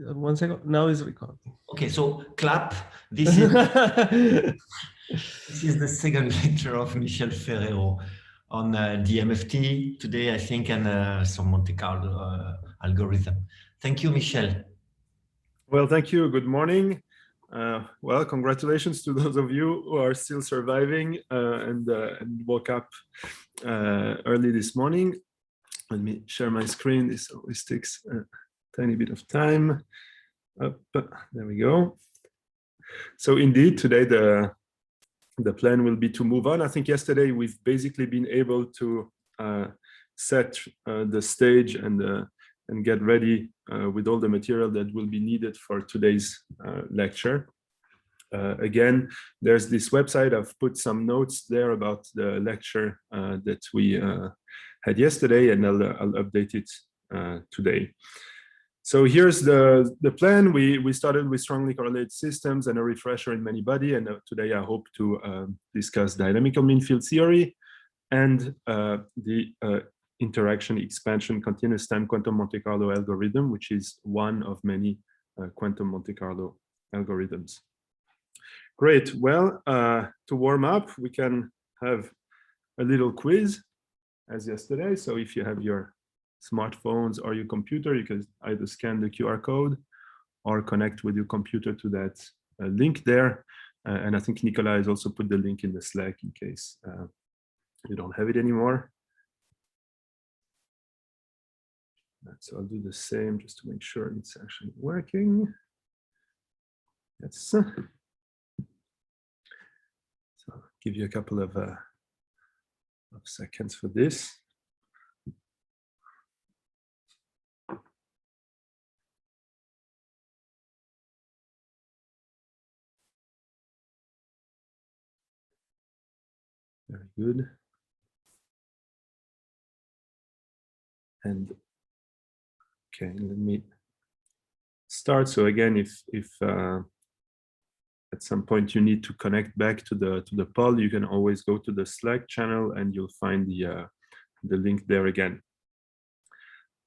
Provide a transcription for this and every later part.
1 second. Now is recording. Okay, so clap. This is this is the second lecture of Michel Ferrero on DMFT today, I think, and some Monte Carlo algorithm. Thank you, Michel. Well, thank you. Good morning. Well, congratulations to those of you who are still surviving and woke up early this morning. Let me share my screen. This always takes a tiny bit of time. Up, there we go. So indeed, today the plan will be to move on. I think yesterday we've basically been able to set the stage and get ready with all the material that will be needed for today's lecture. Again, there's this website. I've put some notes there about the lecture that we had yesterday, and I'll update it today. So here's the plan. We started with strongly correlated systems and a refresher in many-body, and today I hope to discuss dynamical mean field theory and the interaction expansion continuous time quantum Monte Carlo algorithm, which is one of many quantum Monte Carlo algorithms. Great. Well, to warm up, we can have a little quiz as yesterday. So if you have your smartphones or your computer, you can either scan the QR code or connect with your computer to that link there. And I think Nicola has also put the link in the Slack in case you don't have it anymore. So I'll do the same just to make sure it's actually working. Yes. So I'll give you a couple of seconds for this. Very good. And okay, let me start. So again, if at some point you need to connect back to the poll, you can always go to the Slack channel and you'll find the link there again.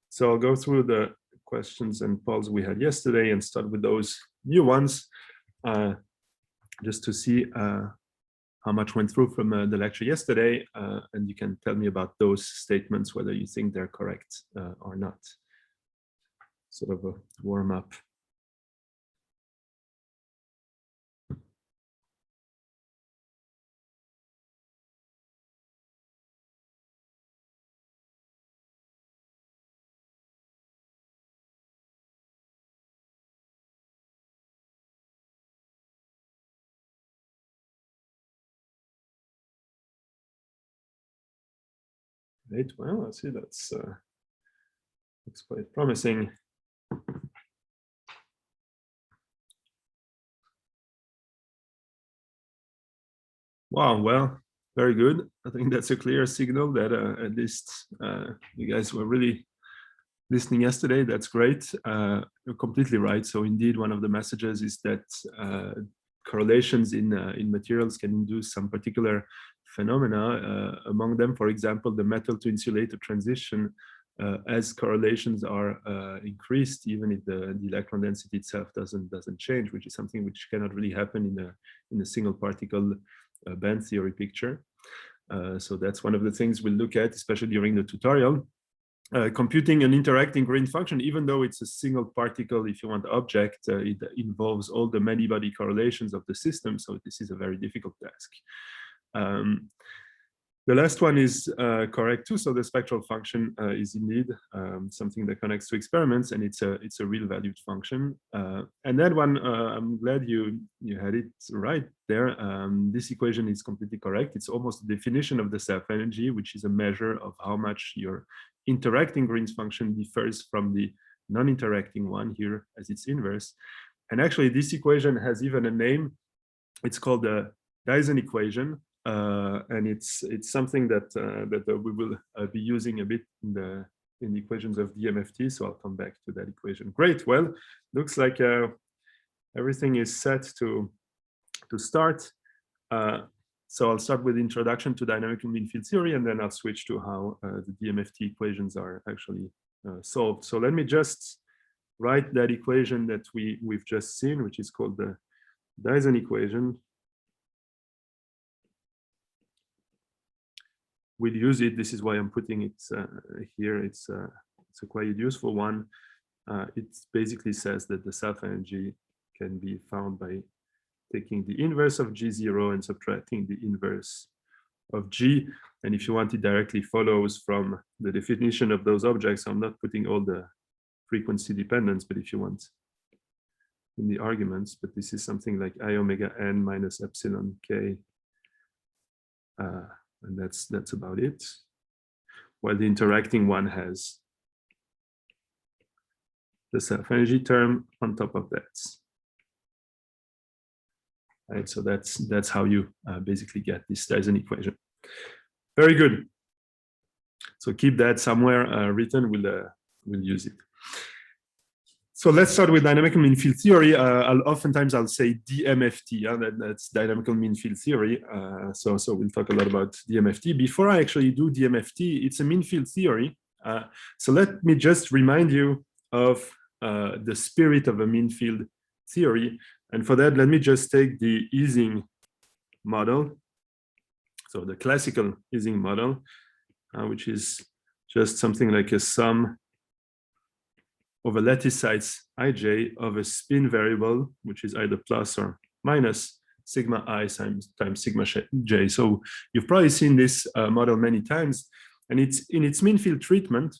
So I'll go through the questions and polls we had yesterday and start with those new ones, just to see how much went through from the lecture yesterday, and you can tell me about those statements, whether you think they're correct or not. Sort of a warm up. Right, well, I see that's looks quite promising. Wow, well, very good. I think that's a clear signal that at least you guys were really listening yesterday. That's great. You're completely right. So indeed, one of the messages is that correlations in materials can induce some particular phenomena. Among them, for example, the metal to insulator transition, as correlations are increased, even if the electron density itself doesn't change, which is something which cannot really happen in a single particle band theory picture. So that's one of the things we'll look at, especially during the tutorial. Computing an interacting green function, even though it's a single particle, if you want, object, it involves all the many-body correlations of the system. So this is a very difficult task. The last one is correct too. So the spectral function is indeed something that connects to experiments, and it's a real valued function. And that one, I'm glad you had it right there. This equation is completely correct. It's almost a definition of the self-energy, which is a measure of how much your interacting Green's function differs from the non-interacting one here as its inverse. And actually, this equation has even a name. It's called the Dyson equation. And it's something that we will be using a bit in the equations of DMFT. So I'll come back to that equation. Great. Well, looks like everything is set to start. So I'll start with introduction to dynamical mean field theory, and then I'll switch to how the DMFT equations are actually solved. So let me just write that equation that we've just seen, which is called the Dyson equation. We'll use it. This is why I'm putting it here. It's a quite useful one. It basically says that the self-energy can be found by taking the inverse of G0 and subtracting the inverse of G. And if you want, it directly follows from the definition of those objects. I'm not putting all the frequency dependence, but if you want in the arguments, but this is something like I omega n minus epsilon k. And that's about it. While the interacting one has the self-energy term on top of that. Right, so that's how you basically get this Dyson equation. Very good. So keep that somewhere written. We'll use it. So let's start with dynamical mean field theory. Oftentimes I'll say DMFT. That's dynamical mean field theory. So we'll talk a lot about DMFT. Before I actually do DMFT, it's a mean field theory. So let me just remind you of the spirit of a mean field theory. And for that, let me just take the Ising model. So the classical Ising model, which is just something like a sum of a lattice size ij of a spin variable, which is either plus or minus sigma I times sigma j. So you've probably seen this model many times, and it's in its mean field treatment.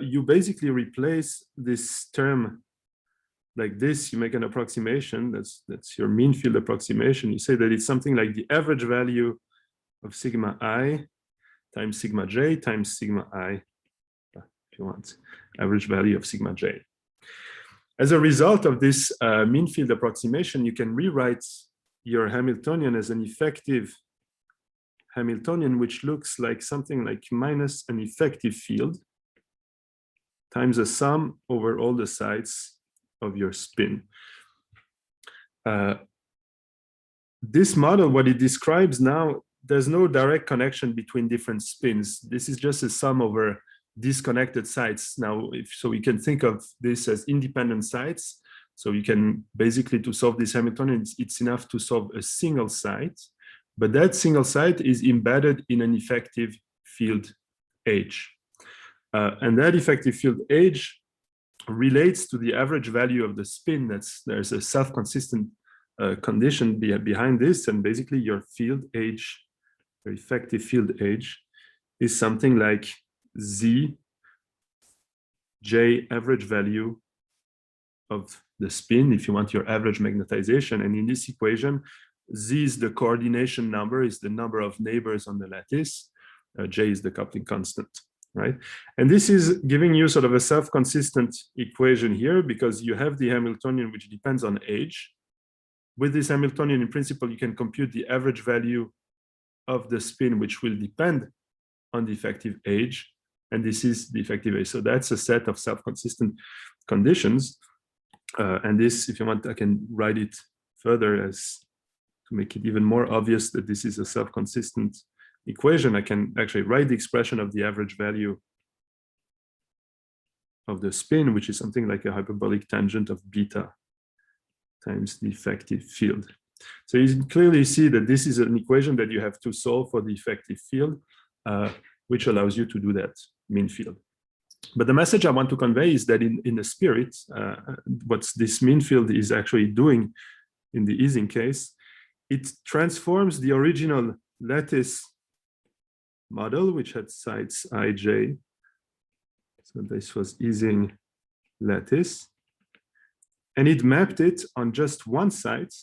You basically replace this term like this. You make an approximation. That's your mean field approximation. You say that it's something like the average value of sigma I times sigma j times sigma I, if you want, average value of sigma j. As a result of this mean field approximation, you can rewrite your Hamiltonian as an effective Hamiltonian, which looks like something like minus an effective field times a sum over all the sides of your spin. This model, what it describes now, there's no direct connection between different spins. This is just a sum over disconnected sites. Now, so we can think of this as independent sites. So you can basically, to solve this Hamiltonian, it's enough to solve a single site, but that single site is embedded in an effective field H. And that effective field H relates to the average value of the spin. There's a self-consistent condition behind this, and basically your field H, your effective field H, is something like Z J average value of the spin, if you want your average magnetization. And in this equation, Z is the coordination number, is the number of neighbors on the lattice. J is the coupling constant. Right? And this is giving you sort of a self-consistent equation here, because you have the Hamiltonian, which depends on H. With this Hamiltonian, in principle, you can compute the average value of the spin, which will depend on the effective H. And this is the effective H. So that's a set of self-consistent conditions. And this, if you want, I can write it further as to make it even more obvious that this is a self-consistent equation. I can actually write the expression of the average value of the spin, which is something like a hyperbolic tangent of beta times the effective field. So you clearly see that this is an equation that you have to solve for the effective field, which allows you to do that mean field. But the message I want to convey is that in the spirit, what this mean field is actually doing in the Ising case, it transforms the original lattice model, which had sites ij. So this was Ising lattice. And it mapped it on just one site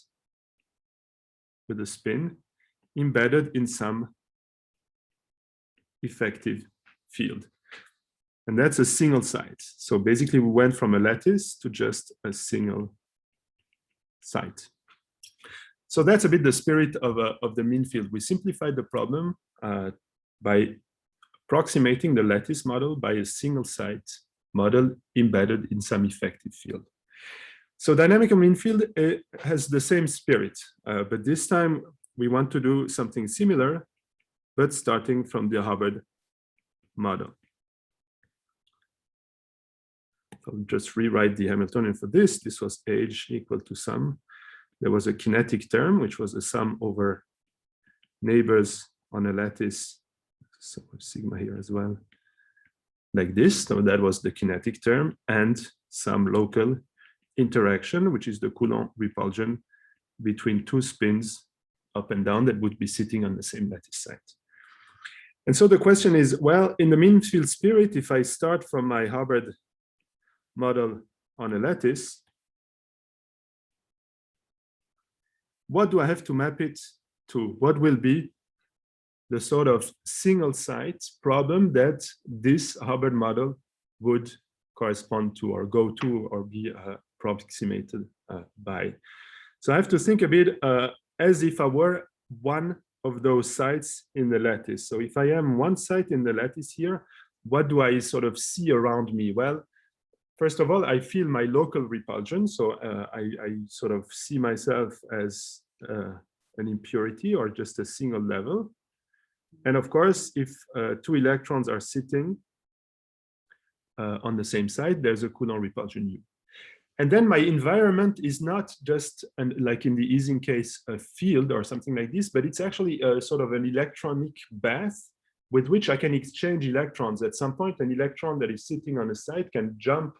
with a spin embedded in some effective field. And that's a single site. So basically we went from a lattice to just a single site. So that's a bit the spirit of the mean field. We simplified the problem by approximating the lattice model by a single site model embedded in some effective field. So dynamical mean field has the same spirit, but this time we want to do something similar, but starting from the Hubbard model. I'll just rewrite the Hamiltonian for this. This was H equal to sum. There was a kinetic term, which was a sum over neighbors on a lattice. So sigma here as well, like this. So that was the kinetic term, and some local interaction, which is the Coulomb repulsion between two spins up and down that would be sitting on the same lattice site. And so the question is, well, in the mean field spirit, if I start from my Hubbard model on a lattice, what do I have to map it to? What will be the sort of single site problem that this Hubbard model would correspond to or go to or be approximated by? So I have to think a bit as if I were one of those sites in the lattice. So if I am one site in the lattice here, what do I sort of see around me? Well, first of all, I feel my local repulsion. So I sort of see myself as an impurity or just a single level. And of course, if two electrons are sitting on the same site, there's a Coulomb repulsion U. And then my environment is not just, like in the Ising case, a field or something like this, but it's actually a sort of an electronic bath with which I can exchange electrons. At some point, an electron that is sitting on a site can jump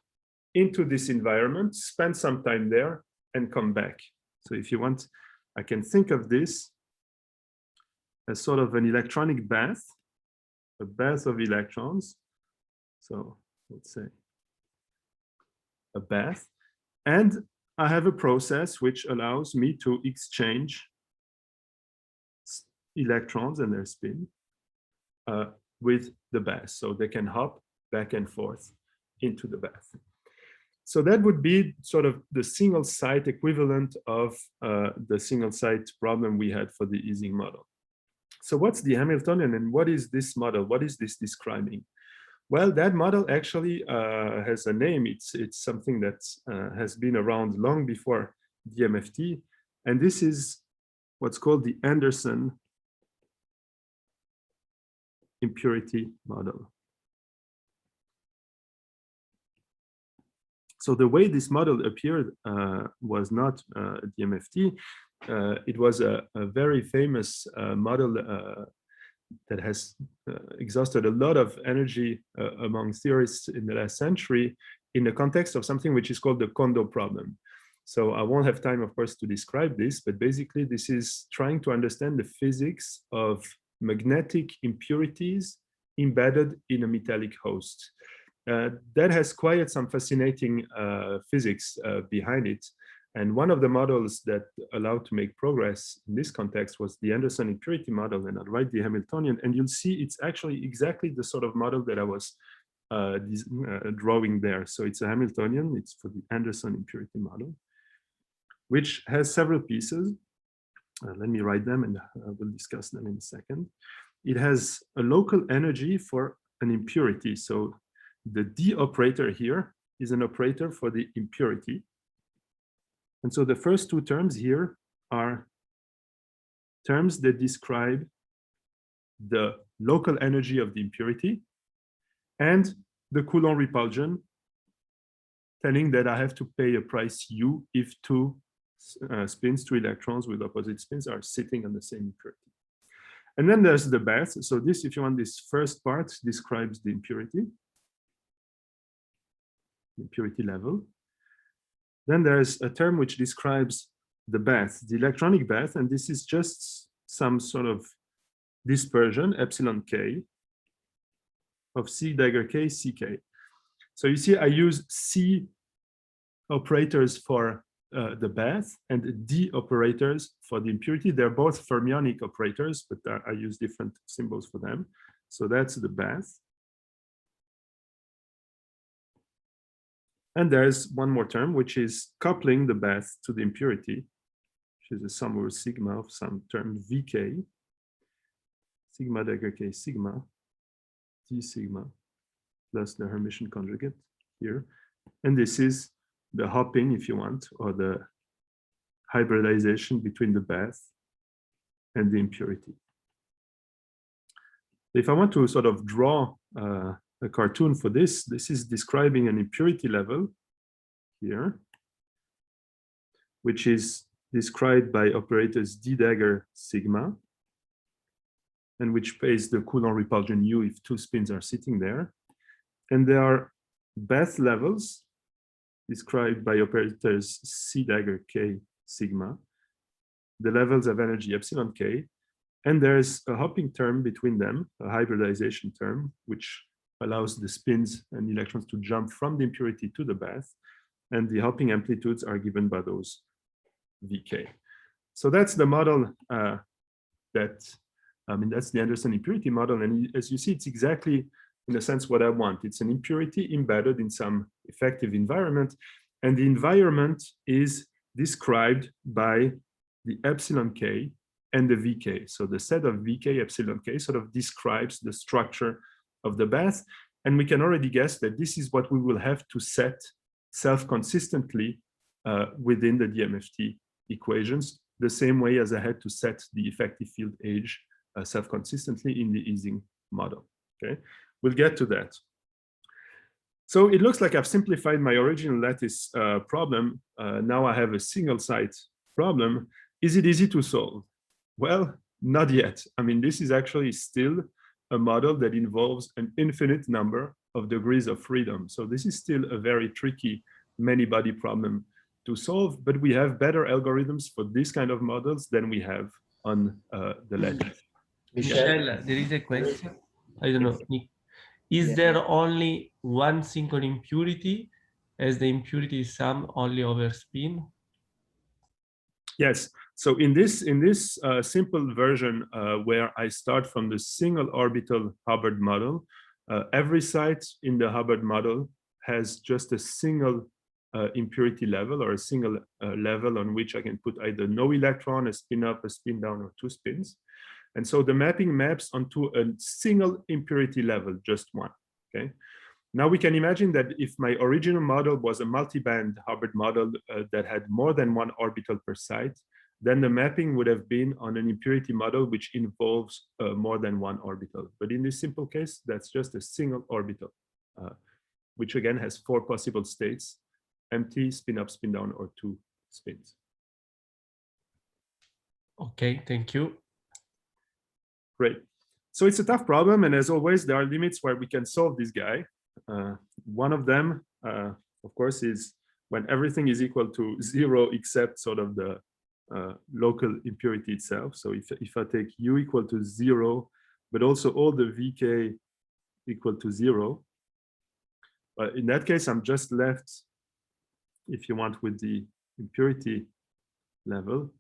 into this environment, spend some time there, and come back. So if you want, I can think of this as sort of an electronic bath, a bath of electrons. So let's say a bath. And I have a process which allows me to exchange electrons and their spin with the bath. So they can hop back and forth into the bath. So that would be sort of the single site equivalent of the single site problem we had for the Ising model. So what's the Hamiltonian and what is this model? What is this describing? Well, that model actually has a name. It's something that has been around long before DMFT. And this is what's called the Anderson impurity model. So the way this model appeared was not DMFT. It was a very famous model that has exhausted a lot of energy among theorists in the last century in the context of something which is called the Kondo problem. So I won't have time, of course, to describe this, but basically this is trying to understand the physics of magnetic impurities embedded in a metallic host. That has quite some fascinating physics behind it. And one of the models that allowed to make progress in this context was the Anderson impurity model, and I'll write the Hamiltonian, and you'll see it's actually exactly the sort of model that I was drawing there. So it's a Hamiltonian, it's for the Anderson impurity model, which has several pieces. Let me write them and we'll discuss them in a second. It has a local energy for an impurity. So the D operator here is an operator for the impurity. And so the first two terms here are terms that describe the local energy of the impurity and the Coulomb repulsion, telling that I have to pay a price U if two spins, two electrons with opposite spins are sitting on the same impurity. And then there's the bath. So this, if you want, this first part describes the impurity level. Then there's a term which describes the bath, the electronic bath, and this is just some sort of dispersion, epsilon k, of C dagger k, ck. So you see, I use C operators for the bath and D operators for the impurity. They're both fermionic operators, but I use different symbols for them. So that's the bath. And there's one more term, which is coupling the bath to the impurity, which is a sum over sigma of some term Vk, sigma dagger k sigma, d sigma, plus the Hermitian conjugate here. And this is the hopping, if you want, or the hybridization between the bath and the impurity. If I want to sort of draw a cartoon for this. This is describing an impurity level here, which is described by operators d dagger sigma, and which pays the Coulomb repulsion U if two spins are sitting there. And there are bath levels described by operators c dagger k sigma, the levels of energy epsilon k, and there's a hopping term between them, a hybridization term, which allows the spins and electrons to jump from the impurity to the bath, and the hopping amplitudes are given by those Vk. So that's the model that's the Anderson impurity model, and as you see, it's exactly, in a sense, what I want. It's an impurity embedded in some effective environment, and the environment is described by the epsilon k and the Vk. So the set of Vk epsilon k sort of describes the structure of the bath, and we can already guess that this is what we will have to set self-consistently within the DMFT equations, the same way as I had to set the effective field age self-consistently in the Ising model. Okay, we'll get to that. So it looks like I've simplified my original lattice problem. Now I have a single site problem. Is it easy to solve? Well, not yet. I mean, this is actually still a model that involves an infinite number of degrees of freedom. So this is still a very tricky many-body problem to solve, but we have better algorithms for this kind of models than we have on the lattice. Michel, there is a question. I don't know. Is there only one single impurity, as the impurity is sum only over spin? Yes. So in this simple version where I start from the single orbital Hubbard model, every site in the Hubbard model has just a single impurity level, or a single level on which I can put either no electron, a spin up, a spin down, or two spins. And so the mapping maps onto a single impurity level, just one. Okay. Now we can imagine that if my original model was a multi-band Hubbard model that had more than one orbital per site, then the mapping would have been on an impurity model which involves more than one orbital. But in this simple case, that's just a single orbital, which again has four possible states: empty, spin up, spin down, or two spins. Okay, thank you. Great. So it's a tough problem, and as always, there are limits where we can solve this guy. One of them, of course, is when everything is equal to 0 except sort of the local impurity itself. So if I take U equal to 0, but also all the Vk equal to 0, in that case, I'm just left, if you want, with the impurity level.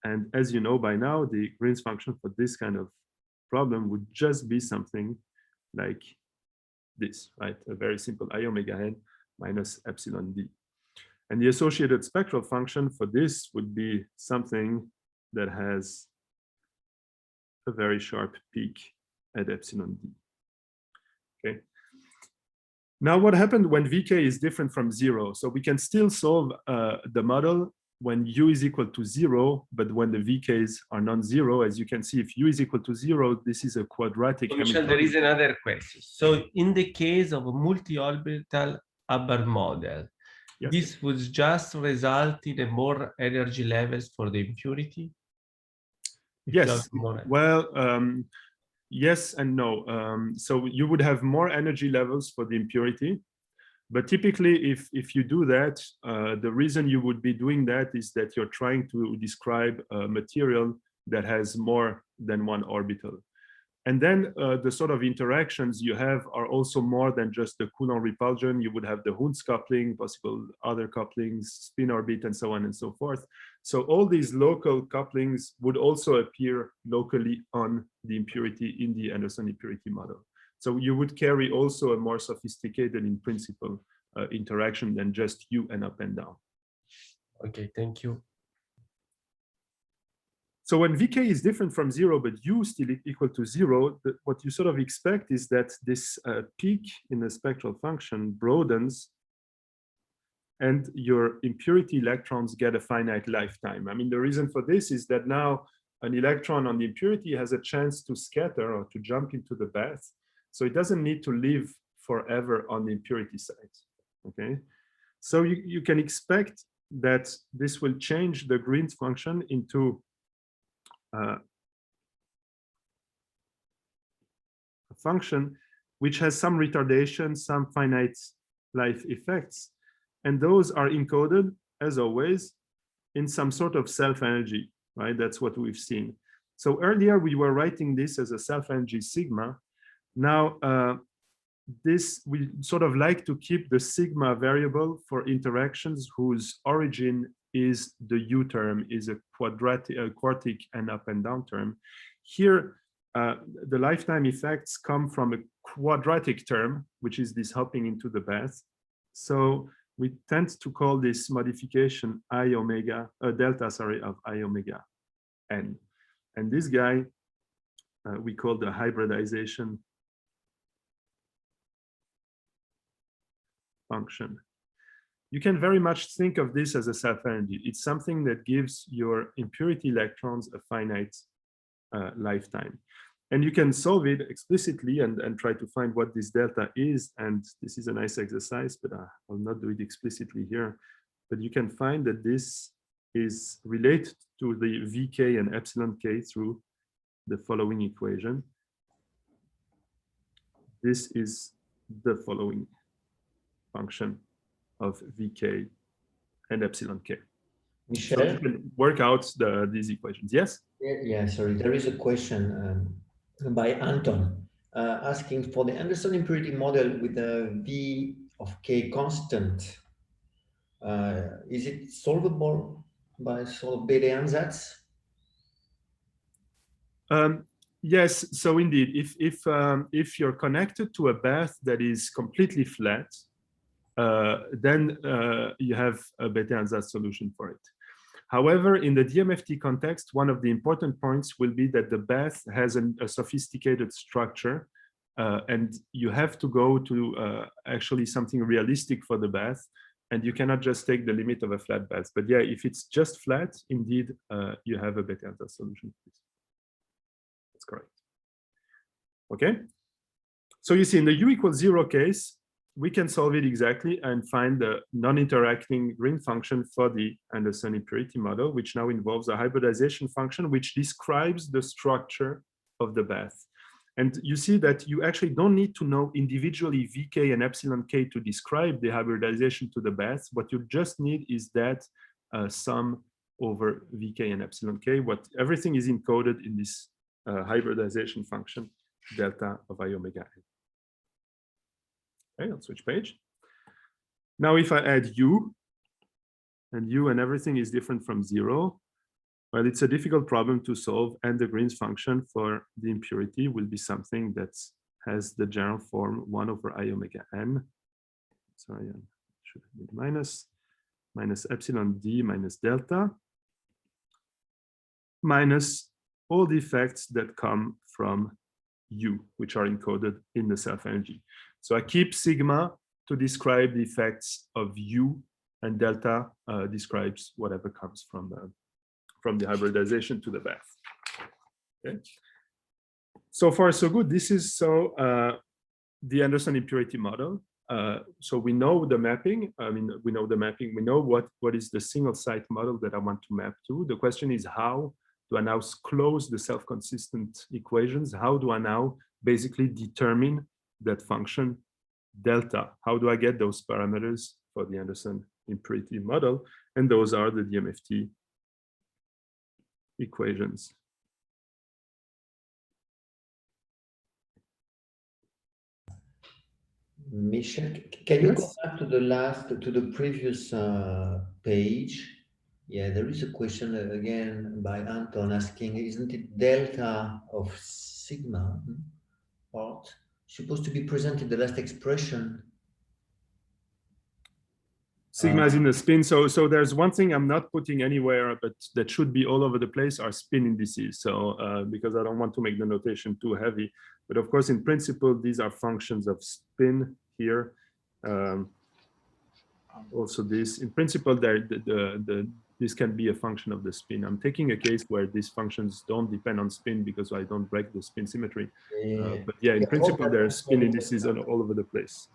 And as you know by now, the Green's function for this kind of problem would just be something like this, right? A very simple I omega n minus epsilon d. And the associated spectral function for this would be something that has a very sharp peak at epsilon d. Okay. Now, what happened when Vk is different from 0? So we can still solve the model when U is equal to 0, but when the Vk's are non-zero. As you can see, if U is equal to 0, this is a quadratic. Michel, there is another question. So in the case of a multi-orbital Hubbard model, yes, this would just result in a more energy levels for the impurity? Yes. Well, yes and no. So you would have more energy levels for the impurity. But typically, if you do that, the reason you would be doing that is that you're trying to describe a material that has more than one orbital. And then the sort of interactions you have are also more than just the Coulomb repulsion. You would have the Hund's coupling, possible other couplings, spin orbit, and so on and so forth. So all these local couplings would also appear locally on the impurity in the Anderson impurity model. So you would carry also a more sophisticated, in principle, interaction than just U and up and down. Okay, thank you. So when Vk is different from 0, but U still equal to 0, what you sort of expect is that this peak in the spectral function broadens, and your impurity electrons get a finite lifetime. I mean, the reason for this is that now an electron on the impurity has a chance to scatter or to jump into the bath. So it doesn't need to live forever on the impurity side. Okay, so you can expect that this will change the green function into a function which has some retardation, some finite life effects, and those are encoded, as always, in some sort of self-energy, right? That's what we've seen. So earlier we were writing this as a self-energy sigma. Now we sort of like to keep the sigma variable for interactions whose origin is the U term, is a quartic and up and down term. Here, the lifetime effects come from a quadratic term, which is this hopping into the bath. So we tend to call this modification I omega, delta, sorry, of I omega n. And this guy we call the hybridization function. You can very much think of this as a self-energy. It's something that gives your impurity electrons a finite lifetime. And you can solve it explicitly and try to find what this delta is. And this is a nice exercise, but I'll not do it explicitly here. But you can find that this is related to the Vk and epsilon k through the following equation. This is the following function of Vk and epsilon k. Michel? So you can work out these equations. Yes? Yeah, sorry. There is a question by Anton asking for the Anderson impurity model with a V of k constant. Is it solvable by sort of Bethe ansatz? Yes, so indeed, if you're connected to a bath that is completely flat, then you have a Bethe ansatz solution for it. However, in the DMFT context, one of the important points will be that the bath has a sophisticated structure, and you have to go to actually something realistic for the bath, and you cannot just take the limit of a flat bath. But yeah, if it's just flat, indeed, you have a Bethe ansatz solution. That's correct. Okay. So you see, in the U equals 0 case, we can solve it exactly and find the non-interacting green function for the Anderson impurity model, which now involves a hybridization function which describes the structure of the bath. And you see that you actually don't need to know individually Vk and epsilon k to describe the hybridization to the bath. What you just need is that sum over Vk and epsilon k. Everything is encoded in this hybridization function, delta of I omega n. Okay, I'll switch page. Now, if I add U and everything is different from 0, well, it's a difficult problem to solve, and the Green's function for the impurity will be something that has the general form 1 over I omega n. Sorry, I should have been minus epsilon d minus delta, minus all the effects that come from U, which are encoded in the self-energy. So I keep sigma to describe the effects of U, and delta describes whatever comes from the hybridization to the bath. Okay. So far, so good. This is the Anderson impurity model. So we know the mapping. I mean, we know the mapping. We know what is the single site model that I want to map to. The question is, how do I now close the self-consistent equations? How do I now basically determine that function delta? How do I get those parameters for the Anderson impurity model? And those are the DMFT equations. Michel, can you go back to the previous page? Yeah, there is a question again by Anton asking, isn't it delta of sigma part supposed to be present in the last expression? Sigma is in the spin. So there's one thing I'm not putting anywhere, but that should be all over the place, are spin indices. So because I don't want to make the notation too heavy, but of course, in principle, these are functions of spin here. also this. In principle, this can be a function of the spin. I'm taking a case where these functions don't depend on spin because I don't break the spin symmetry. But yeah, in principle, there are spin indices all over the place.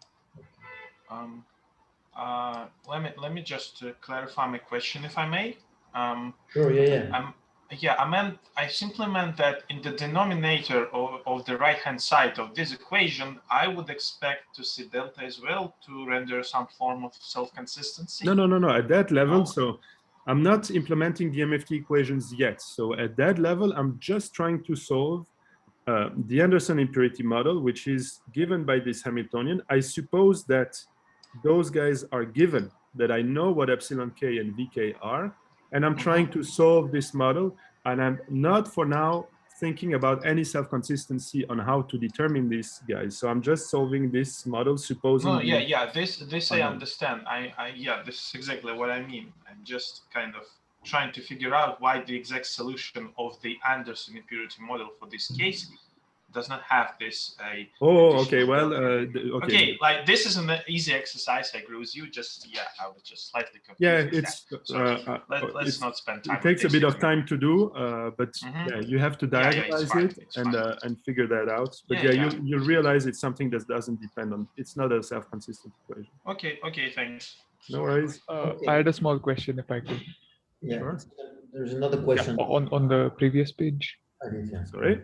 Let me just clarify my question, if I may. Sure. I simply meant that in the denominator of the right-hand side of this equation, I would expect to see delta as well to render some form of self-consistency. No. At that level, so I'm not implementing DMFT equations yet. So at that level, I'm just trying to solve the Anderson impurity model, which is given by this Hamiltonian. I suppose that those guys are given, that I know what epsilon k and vk are, and I'm trying to solve this model, and I'm not for now thinking about any self-consistency on how to determine these guys. So I'm just solving this model, supposing. This I understand. This is exactly what I mean. I'm just kind of trying to figure out why the exact solution of the Anderson impurity model for this case does not have this. Okay. Well, okay. Like this is an easy exercise. I agree with you. I was just slightly confused. Yeah, it's. Let's not spend time. It takes a bit of time to do, but yeah, you have to diagonalize and figure that out. But you'll realize it's something that doesn't depend on. It's not a self-consistent equation. Okay. Thanks. No worries. I had a small question, if I could. Yeah. Sure. There's another question on the previous page. Sorry.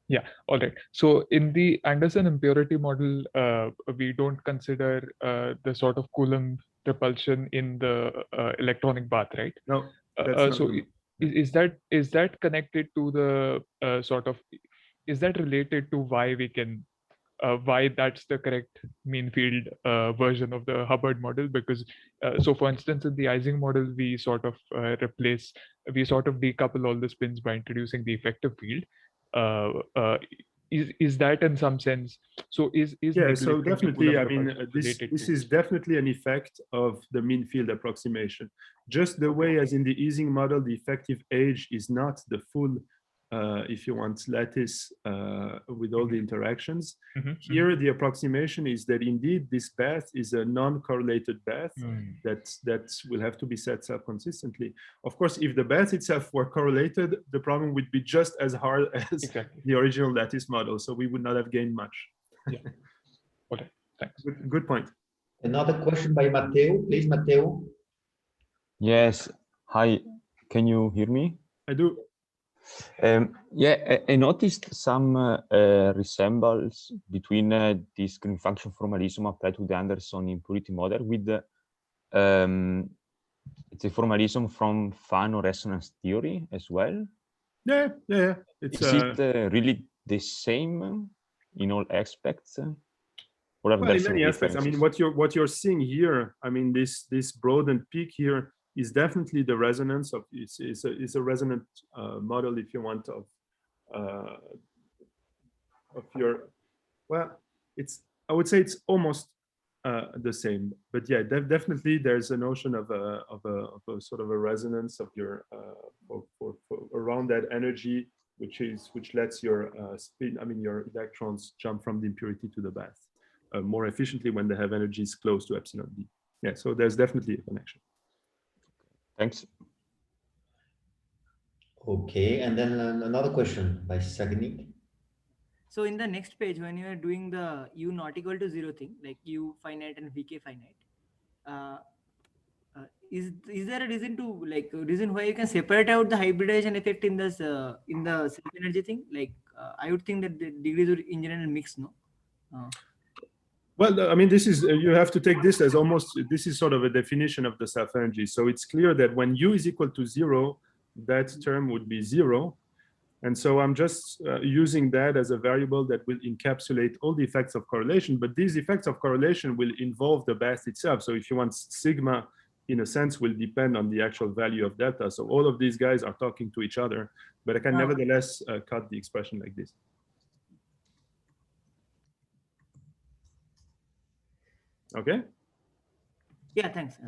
Yeah, all right. So in the Anderson impurity model, we don't consider the sort of Coulomb repulsion in the electronic bath, right? No. So is that connected to the sort of, is that related to why we can, why that's the correct mean field version of the Hubbard model? Because so for instance, in the Ising model, we sort of decouple all the spins by introducing the effective field. Is that in some sense? So so definitely. I mean, this is definitely an effect of the mean field approximation. Just the way as in the Ising model, the effective age is not the full, if you want, lattice with all the interactions. Here, the approximation is that indeed this bath is a non-correlated bath that will have to be set self-consistently. Of course, if the bath itself were correlated, the problem would be just as hard as the original lattice model. So we would not have gained much. Okay, thanks. Good point. Another question by Matteo. Please, Matteo. Yes. Hi. Can you hear me? I do. I noticed some resemblance between this green function formalism applied to the Anderson impurity model with it's a formalism from fan or resonance theory as well. Yeah. Is it really the same in all aspects? Or well, in many aspects. I mean, what you're seeing here, I mean, this broadened peak here is definitely the resonance of is a resonant model, if you want, of your, well, I would say it's almost the same, but yeah, definitely there's a notion of a sort of a resonance of your for around that energy, which lets your spin, I mean your electrons jump from the impurity to the bath more efficiently when they have energies close to epsilon d. Yeah, so there's definitely a connection. Thanks. Okay, and then another question by Sagnik. So in the next page, when you are doing the U not equal to 0 thing, like U finite and Vk finite, is there a reason why you can separate out the hybridization effect in this in the self energy thing? Like I would think that the degrees are in general mixed, no? Well, I mean, this is, you have to take this as almost, this is sort of a definition of the self-energy. So it's clear that when U is equal to 0, that term would be 0. And so I'm just using that as a variable that will encapsulate all the effects of correlation. But these effects of correlation will involve the bath itself. So if you want, sigma, in a sense, will depend on the actual value of delta. So all of these guys are talking to each other. But I can nevertheless cut the expression like this. Okay. Yeah, thanks.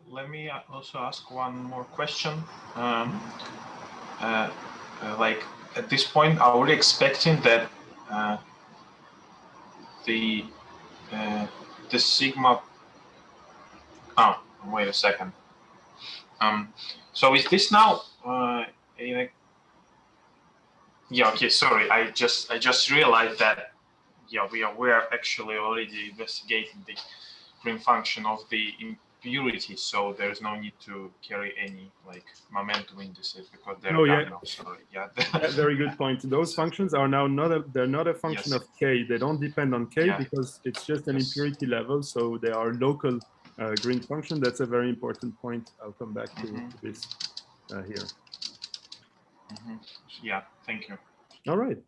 Let me also ask one more question. Like at this point, are we expecting that the sigma Oh, wait a second. So is this now? Yeah. Okay. Sorry. I just realized that. Yeah, we are actually already investigating the green function of the impurity, so there's no need to carry any like momentum indices because they're done now. Sorry. Yeah. Very good point. Those functions are now they're not a function of K. They don't depend on K because it's just an impurity level. So they are local green function. That's a very important point. I'll come back to this here. Yeah. Thank you. All right.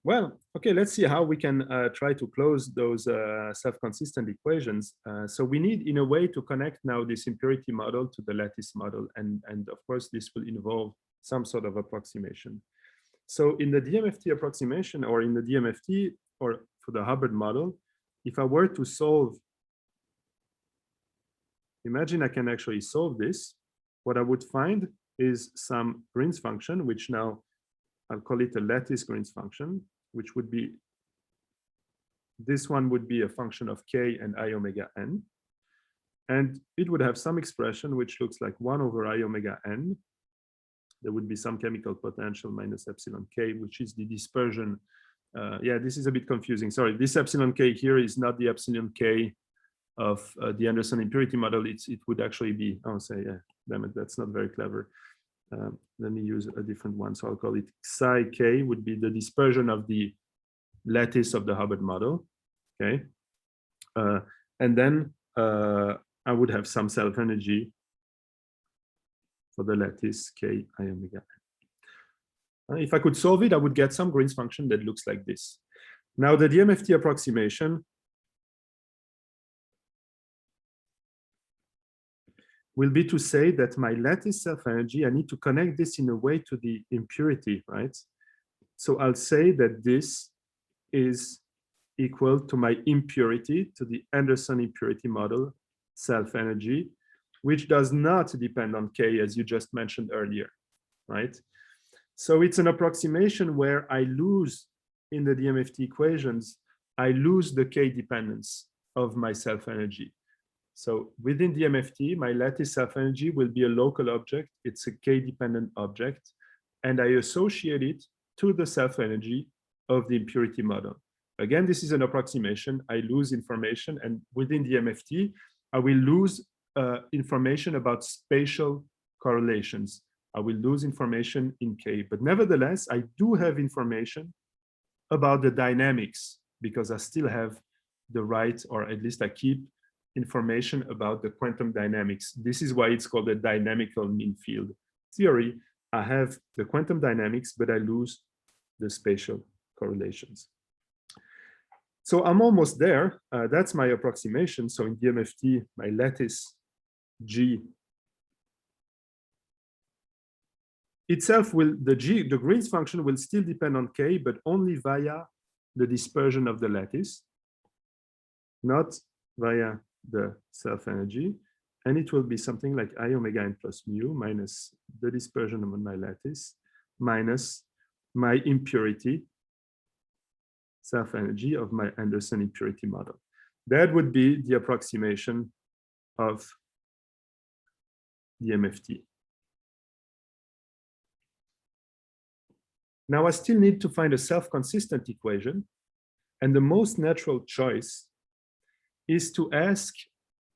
Well, okay, let's see how we can try to close those self-consistent equations. So we need, in a way, to connect now this impurity model to the lattice model. And of course, this will involve some sort of approximation. So in the DMFT approximation, or in the DMFT, or for the Hubbard model, if I were to solve, imagine I can actually solve this, what I would find is some Green's function, which now I'll call it a lattice Green's function, which would be, this one would be a function of k and I omega n. And it would have some expression which looks like 1 over I omega n. There would be some chemical potential minus epsilon k, which is the dispersion. Yeah, this is a bit confusing. Sorry, this epsilon k here is not the epsilon k of the Anderson impurity model. It would actually be, oh, say, yeah, damn it, that's not very clever. Let me use a different one. So I'll call it psi k would be the dispersion of the lattice of the Hubbard model. Okay. And then I would have some self energy for the lattice k I omega. If I could solve it, I would get some Green's function that looks like this. Now the DMFT approximation will be to say that my lattice self-energy, I need to connect this in a way to the impurity, right? So I'll say that this is equal to my impurity, to the Anderson impurity model self-energy, which does not depend on K, as you just mentioned earlier, right? So it's an approximation where I lose, in the DMFT equations, I lose the K dependence of my self-energy. So within DMFT, my lattice self-energy will be a local object. It's a K-dependent object, and I associate it to the self-energy of the impurity model. Again, this is an approximation. I lose information, and within DMFT, I will lose information about spatial correlations. I will lose information in K, but nevertheless, I do have information about the dynamics because I still have the right, or at least I keep information about the quantum dynamics. This is why it's called a dynamical mean field theory. I have the quantum dynamics, but I lose the spatial correlations. So I'm almost there. That's my approximation. So in DMFT, my lattice G itself will, the Green's function will still depend on K, but only via the dispersion of the lattice, not via the self-energy, and it will be something like I omega n plus mu minus the dispersion of my lattice minus my impurity self-energy of my Anderson impurity model. That would be the approximation of the DMFT. Now I still need to find a self-consistent equation, and the most natural choice is to ask,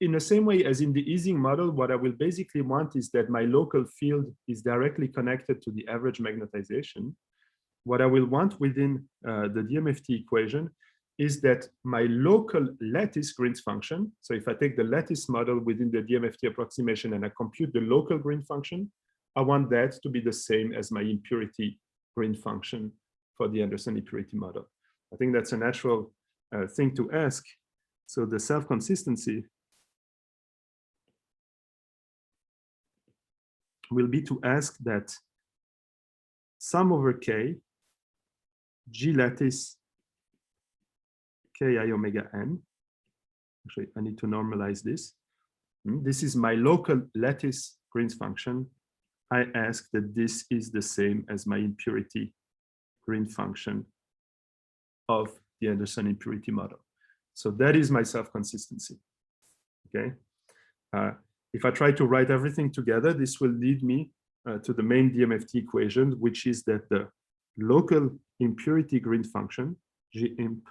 in the same way as in the Ising model, what I will basically want is that my local field is directly connected to the average magnetization. What I will want within the DMFT equation is that my local lattice Green's function, so if I take the lattice model within the DMFT approximation and I compute the local Green function, I want that to be the same as my impurity Green function for the Anderson impurity model. I think that's a natural thing to ask. So the self-consistency will be to ask that sum over K, G lattice K I omega n. Actually, I need to normalize this. This is my local lattice Green's function. I ask that this is the same as my impurity Green function of the Anderson impurity model. So that is my self-consistency. okay? If I try to write everything together, this will lead me to the main DMFT equation, which is that the local impurity green function, G imp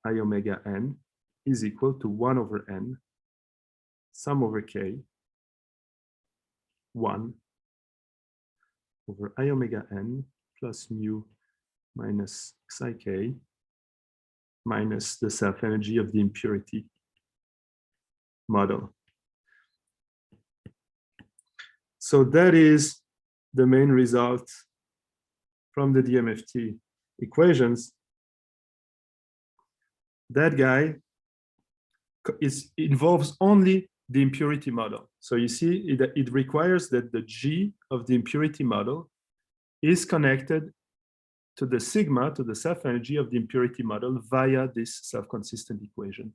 I omega n, is equal to 1 over n, sum over k, 1 over I omega n plus mu minus psi k minus the self-energy of the impurity model. So that is the main result from the DMFT equations. That guy involves only the impurity model. So you see, it requires that the G of the impurity model is connected to the sigma, to the self-energy of the impurity model via this self-consistent equation.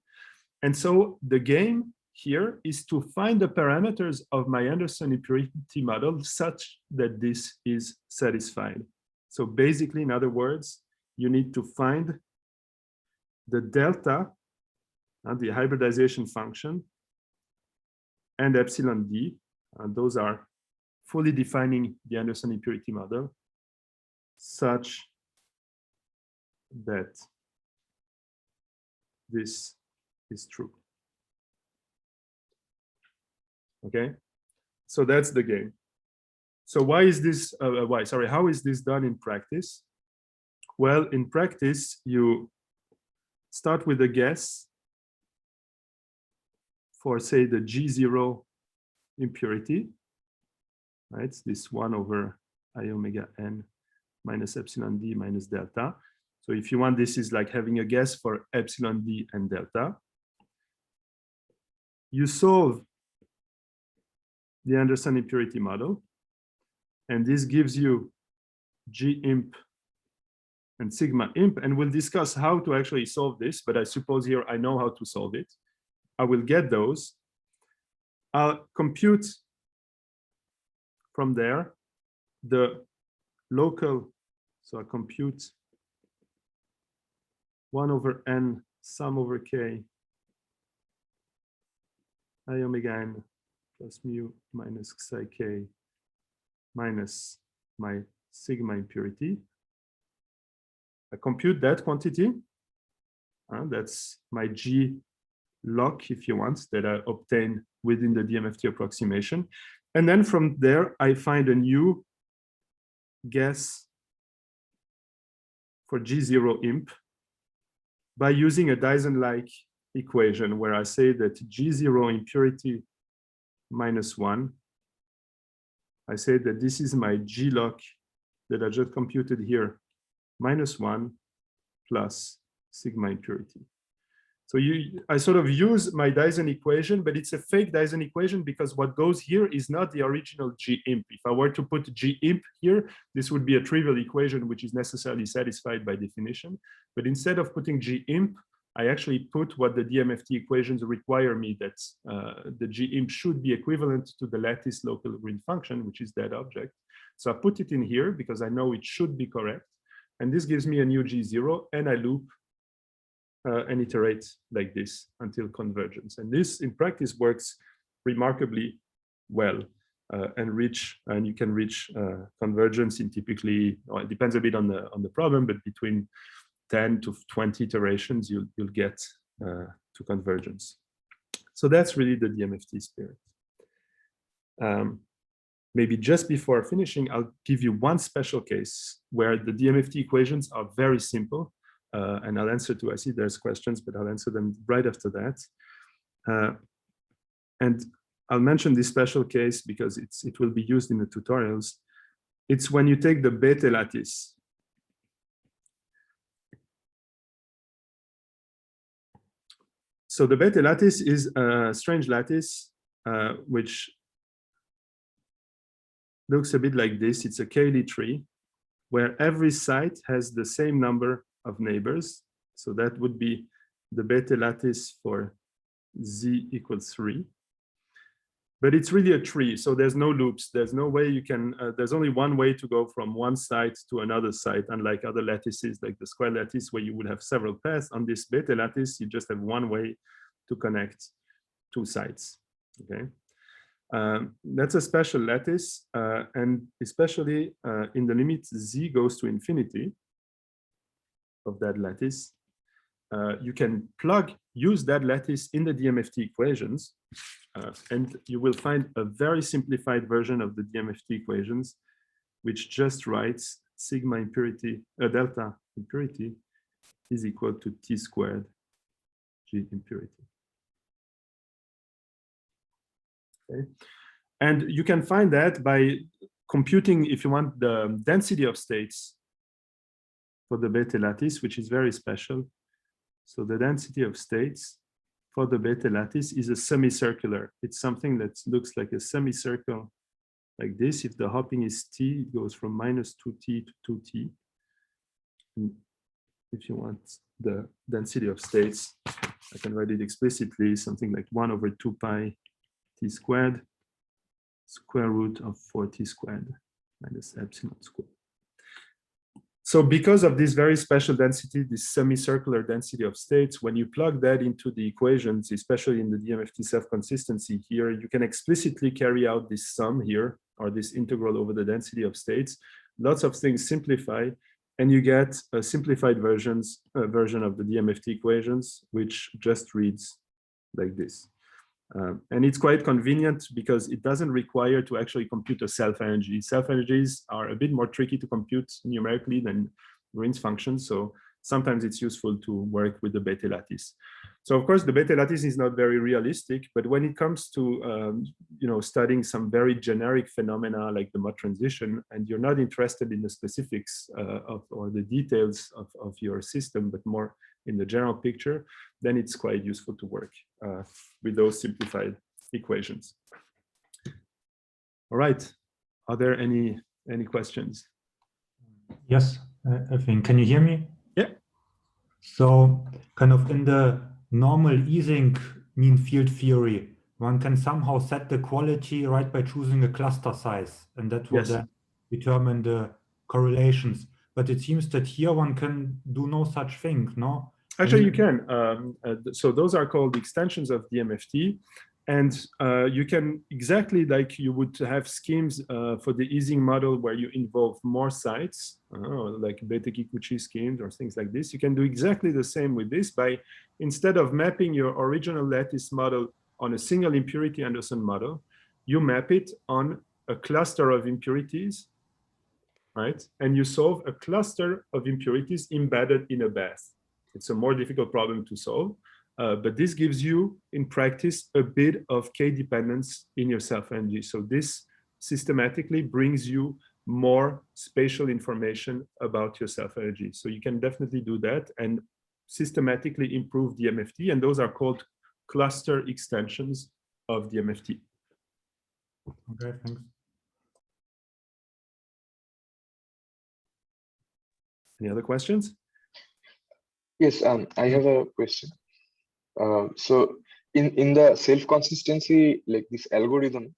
And so the game here is to find the parameters of my Anderson impurity model such that this is satisfied. So basically, in other words, you need to find the delta, the hybridization function, and epsilon d. Those are fully defining the Anderson impurity model such that this is true. Okay, so that's the game. So why is this, how is this done in practice? Well, in practice, you start with a guess for, say, the G0 impurity, right? It's this 1 over I omega n minus epsilon d minus delta. So if you want, this is like having a guess for epsilon d and delta. You solve the Anderson impurity model, and this gives you G imp and sigma imp, and we'll discuss how to actually solve this, but I suppose here I know how to solve it. I will get those. I'll compute from there the local, so I compute 1 over n sum over k I omega n plus mu minus psi k minus my sigma impurity. I compute that quantity. That's my G lock, if you want, that I obtain within the DMFT approximation. And then from there, I find a new guess for G0 imp by using a Dyson-like equation where I say that G0 impurity minus 1, I say that this is my G lock that I just computed here, minus 1 plus sigma impurity. So I sort of use my Dyson equation, but it's a fake Dyson equation because what goes here is not the original G imp. If I were to put G imp here, this would be a trivial equation which is necessarily satisfied by definition. But instead of putting G imp, I actually put what the DMFT equations require me, that the G imp should be equivalent to the lattice local green function, which is that object. So I put it in here because I know it should be correct. And this gives me a new G0, and I loop and iterate like this until convergence. And this in practice works remarkably well and you can reach convergence in typically, it depends a bit on the problem, but between 10 to 20 iterations, you'll get to convergence. So that's really the DMFT spirit. Maybe just before finishing, I'll give you one special case where the DMFT equations are very simple. And I'll answer to, I see there's questions, but I'll answer them right after that. And I'll mention this special case because it will be used in the tutorials. It's when you take the Bethe lattice. So the Bethe lattice is a strange lattice, which looks a bit like this. It's a Cayley tree where every site has the same number of neighbors. So that would be the Bethe lattice for z equals 3. But it's really a tree, so there's no loops. There's no way you can, there's only one way to go from one site to another site, unlike other lattices like the square lattice where you would have several paths. On this Bethe lattice, you just have one way to connect two sides. Okay, that's a special lattice, and especially in the limit z goes to infinity of that lattice, you can use that lattice in the DMFT equations, and you will find a very simplified version of the DMFT equations, which just writes sigma impurity, delta impurity is equal to t squared G impurity. Okay. And you can find that by computing, if you want, the density of states for the Bethe lattice, which is very special. So the density of states for the Bethe lattice is a semicircular. It's something that looks like a semicircle like this. If the hopping is t, it goes from -2t to 2t. And if you want the density of states, I can write it explicitly, something like 1/2 pi t squared square root of 4t squared minus epsilon squared. So because of this very special density, this semicircular density of states, when you plug that into the equations, especially in the DMFT self-consistency here, you can explicitly carry out this sum here, or this integral over the density of states. Lots of things simplify, and you get a simplified version of the DMFT equations, which just reads like this. And it's quite convenient because it doesn't require to actually compute a self-energy. Self-energies are a bit more tricky to compute numerically than Green's functions. So sometimes it's useful to work with the Bethe lattice. So of course, the Bethe lattice is not very realistic, but when it comes to studying some very generic phenomena like the Mott transition, and you're not interested in the specifics or the details of your system, but more in the general picture, then it's quite useful to work with those simplified equations. All right, are there any questions? Yes, I think. Can you hear me? Yeah. So kind of in the normal Ising mean field theory, one can somehow set the quality right by choosing a cluster size, and that will then determine the correlations. But it seems that here one can do no such thing, no? Actually, you can. So those are called extensions of DMFT. And you can, exactly like you would have schemes for the Ising model where you involve more sites, like Bethe-Kikuchi schemes or things like this. You can do exactly the same with this by, instead of mapping your original lattice model on a single impurity Anderson model, you map it on a cluster of impurities, right? And you solve a cluster of impurities embedded in a bath. It's a more difficult problem to solve. But this gives you, in practice, a bit of k-dependence in your self-energy. So this systematically brings you more spatial information about your self-energy. So you can definitely do that and systematically improve DMFT. And those are called cluster extensions of DMFT. Okay, thanks. Any other questions? Yes, I have a question. So in the self-consistency, like this algorithm,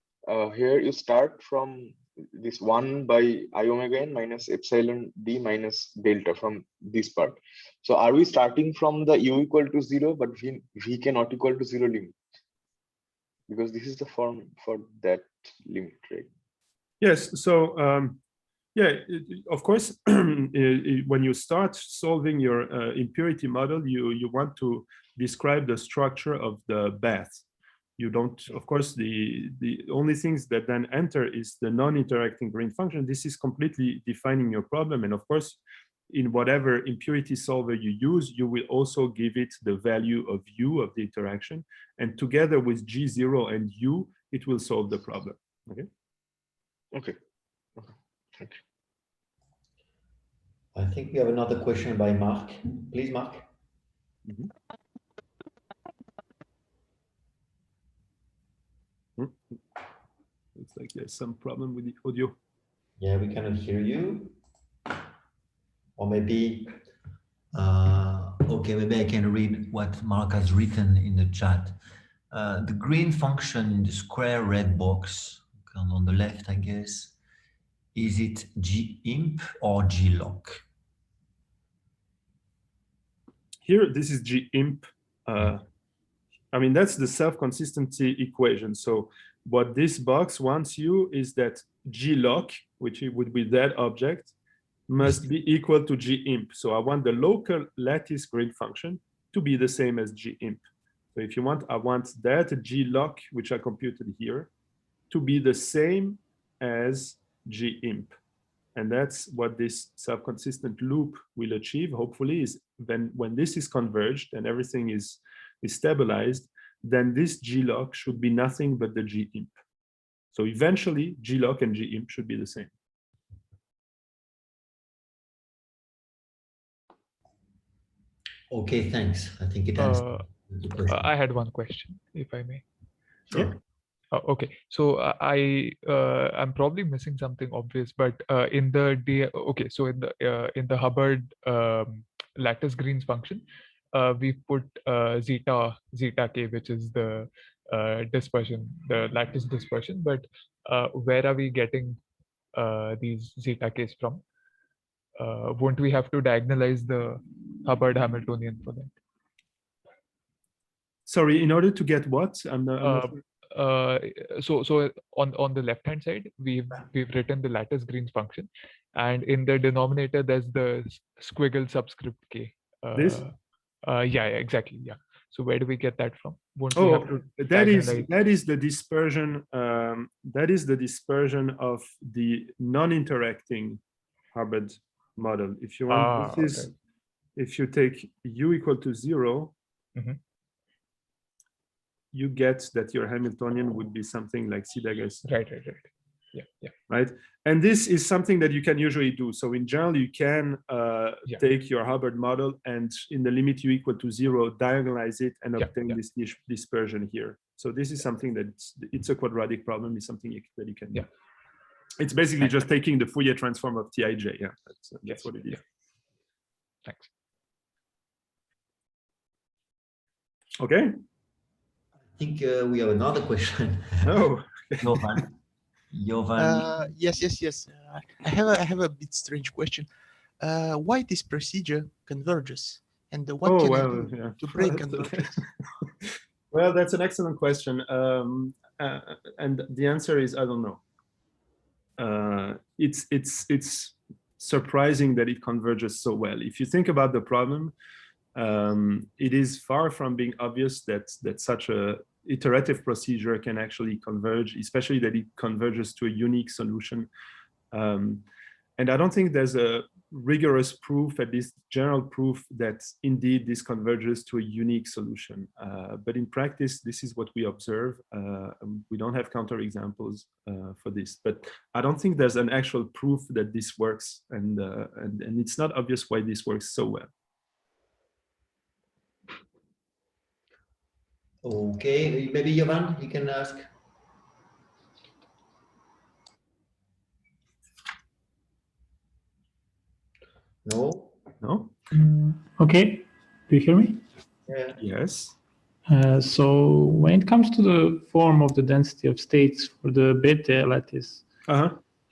here you start from this 1 by I omega n minus epsilon d minus delta from this part. So are we starting from the u equal to 0, but vk not equal to 0 limit? Because this is the form for that limit, right? Yes, so yeah, of course, when you start solving your impurity model, you want to describe the structure of the bath. You don't, of course, the only things that then enter is the non-interacting green function. This is completely defining your problem. And of course, in whatever impurity solver you use, you will also give it the value of u of the interaction. And together with G0 and u, it will solve the problem. Okay. Okay. Thank you. I think we have another question by Mark. Please, Mark. Mm-hmm. Looks like there's some problem with the audio. Yeah, we cannot hear you. Or maybe, okay, maybe I can read what Mark has written in the chat. The green function in the square red box on the left, I guess, is it G-imp or G-lock? Here, this is G-imp. I mean, that's the self-consistency equation. So what this box wants you is that G-lock, which would be that object, must be equal to G-imp. So I want the local lattice green function to be the same as G-imp. So if you want, I want that G-lock, which I computed here, to be the same as G-imp. And that's what this self-consistent loop will achieve, hopefully, is when this is converged and everything is stabilized, then this G-lock should be nothing but the G-imp. So eventually, G-lock and G-imp should be the same. Okay, thanks. I think it answers the question. I had one question, if I may. Sure. Yeah. Okay, so I'm probably missing something obvious, but in the in the Hubbard lattice greens function, we put zeta k, which is the dispersion, the lattice dispersion. But where are we getting these zeta k's from? Won't we have to diagonalize the Hubbard Hamiltonian for that? Sorry, in order to get what? I'm not So on the left hand side, we've written the lattice greens function, and in the denominator there's the squiggle subscript k. This? Yeah, exactly. Yeah. So where do we get that from? Won't we have to that is diagonalize? the dispersion. That is the dispersion of the non-interacting Hubbard model. If you want, this is if you take u equal to 0. You get that your Hamiltonian would be something like C daggers. Right. Yeah. Right. And this is something that you can usually do. So in general, you can take your Hubbard model and in the limit u equal to 0, diagonalize it and obtain this dispersion here. So this is something that it's a quadratic problem. It's something that you can do. It's basically just taking the Fourier transform of Tij. Yeah, that's what it is. Thanks. Okay. I think we have another question. Oh, Jovan. Yes. I have a bit strange question. Why this procedure converges, and what can I do to break convergence? Well, that's an excellent question, and the answer is I don't know. It's surprising that it converges so well. If you think about the problem, it is far from being obvious that such a iterative procedure can actually converge, especially that it converges to a unique solution. And I don't think there's a rigorous proof, at least general proof, that indeed this converges to a unique solution. But in practice, this is what we observe. We don't have counterexamples for this, but I don't think there's an actual proof that this works, and it's not obvious why this works so well. Okay, maybe Jovan, you can ask. No? Okay, do you hear me? Yeah. Yes. So when it comes to the form of the density of states for the beta lattice,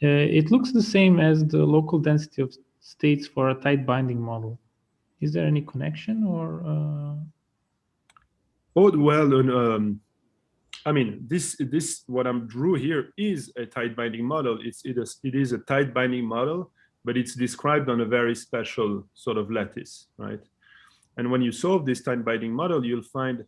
it looks the same as the local density of states for a tight binding model. Is there any connection, or? Oh well, I mean, this what I'm drew here is a tight binding model. It is a tight binding model, but it's described on a very special sort of lattice, right? And when you solve this tight binding model, you'll find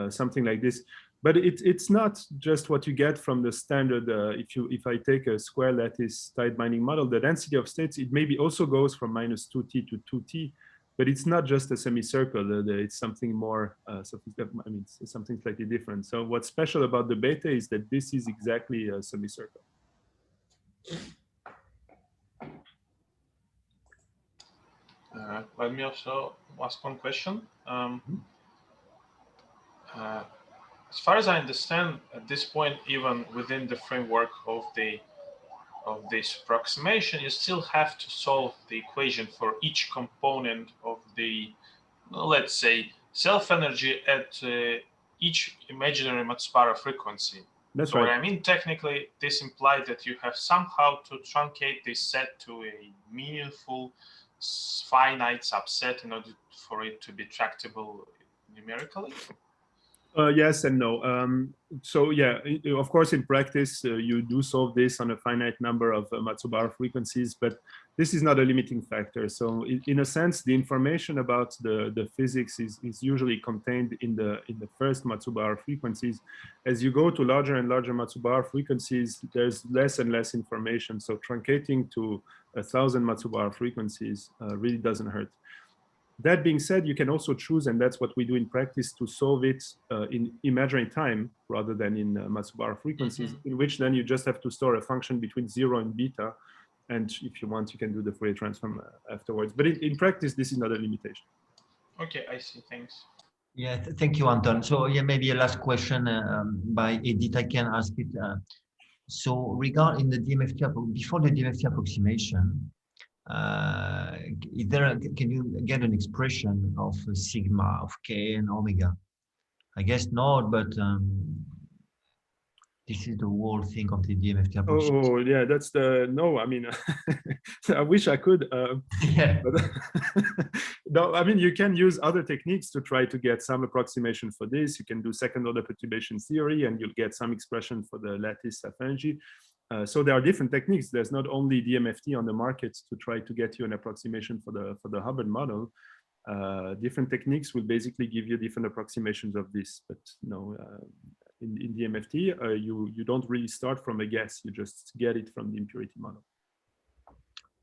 something like this. But it's not just what you get from the standard. If I take a square lattice tight binding model, the density of states, it maybe also goes from -2t to 2t, but it's not just a semicircle. It's something more. I mean, it's something slightly different. So what's special about the beta is that this is exactly a semicircle. Let me also ask one question. As far as I understand, at this point, even within the framework of this approximation, you still have to solve the equation for each component of the, let's say, self-energy at each imaginary Matsubara frequency. That's so right. What I mean, technically, this implies that you have somehow to truncate this set to a meaningful finite subset in order for it to be tractable numerically? Yes and no. So yeah, of course, in practice, you do solve this on a finite number of Matsubara frequencies, but this is not a limiting factor. So in a sense, the information about the physics is usually contained in the first Matsubara frequencies. As you go to larger and larger Matsubara frequencies, there's less and less information. So truncating to 1,000 Matsubara frequencies really doesn't hurt. That being said, you can also choose, and that's what we do in practice, to solve it in imaginary time rather than in Matsubara frequencies, in which then you just have to store a function between 0 and beta. And if you want, you can do the Fourier transform afterwards. But in practice, this is not a limitation. Okay, I see. Thanks. Yeah, thank you, Anton. So yeah, maybe a last question by Edith. I can ask it. So regarding the DMFT, before the DMFT approximation, can you get an expression of sigma, of k and omega? I guess not, but this is the whole thing of the DMFT approximation. Oh yeah, that's the no. I mean, I wish I could. Yeah. But no, I mean, you can use other techniques to try to get some approximation for this. You can do second-order perturbation theory, and you'll get some expression for the lattice energy. So there are different techniques. There's not only DMFT on the market to try to get you an approximation for the Hubbard model. Different techniques will basically give you different approximations of this. But no, in DMFT, you don't really start from a guess. You just get it from the impurity model.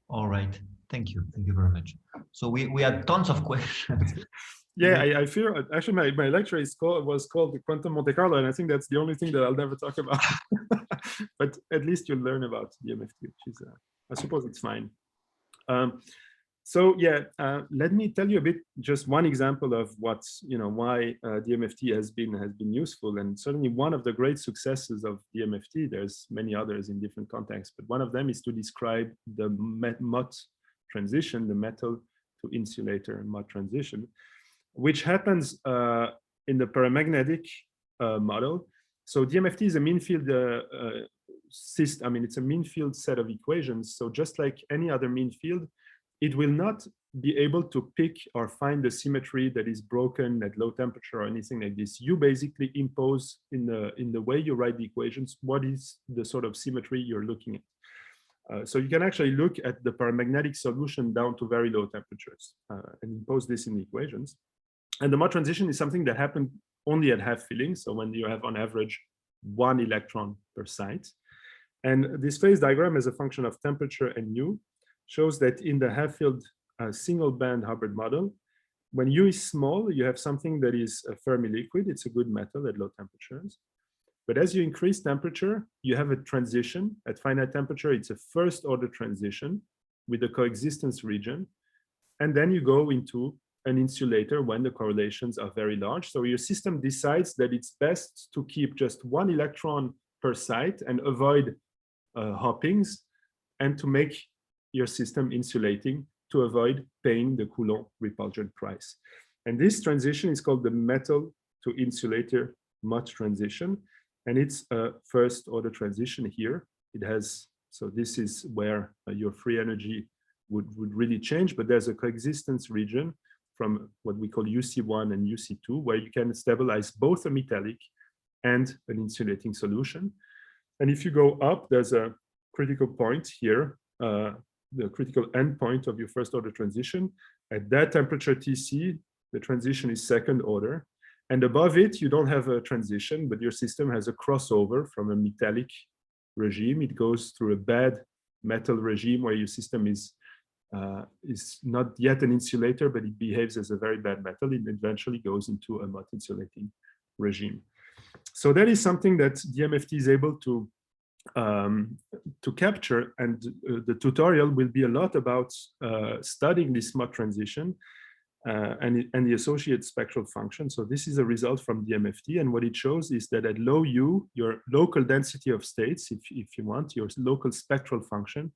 All right. Thank you. Thank you very much. So we had tons of questions. Yeah, I fear actually my lecture was called the Quantum Monte Carlo, and I think that's the only thing that I'll never talk about. But at least you'll learn about DMFT, which is I suppose it's fine. So yeah, let me tell you a bit, just one example of what's why DMFT has been useful, and certainly one of the great successes of DMFT. There's many others in different contexts, but one of them is to describe the MOT transition, the metal to insulator MOT transition, which happens in the paramagnetic model. So DMFT is a mean field system. I mean, it's a mean field set of equations. So just like any other mean field, it will not be able to pick or find the symmetry that is broken at low temperature or anything like this. You basically impose in the way you write the equations what is the sort of symmetry you're looking at. So you can actually look at the paramagnetic solution down to very low temperatures and impose this in the equations. And the MOT transition is something that happened only at half filling. So when you have on average 1 electron per site. And this phase diagram as a function of temperature and U shows that in the half-filled single band Hubbard model, when U is small, you have something that is a Fermi liquid. It's a good metal at low temperatures. But as you increase temperature, you have a transition. At finite temperature, it's a first order transition with the coexistence region. And then you go into an insulator when the correlations are very large. So your system decides that it's best to keep just 1 electron per site and avoid hoppings, and to make your system insulating to avoid paying the Coulomb repulsion price. And this transition is called the metal to insulator MOT transition. And it's a first order transition here. It has, so this is where your free energy would really change, but there's a coexistence region from what we call UC1 and UC2, where you can stabilize both a metallic and an insulating solution. And if you go up, there's a critical point here, the critical endpoint of your first order transition. At that temperature TC, the transition is second order. And above it, you don't have a transition, but your system has a crossover from a metallic regime. It goes through a bad metal regime where your system is not yet an insulator, but it behaves as a very bad metal. It eventually goes into a MOT insulating regime. So that is something that DMFT is able to capture, and the tutorial will be a lot about studying this MOT transition and the associated spectral function. So this is a result from DMFT, and what it shows is that at low U, your local density of states, if you want, your local spectral function,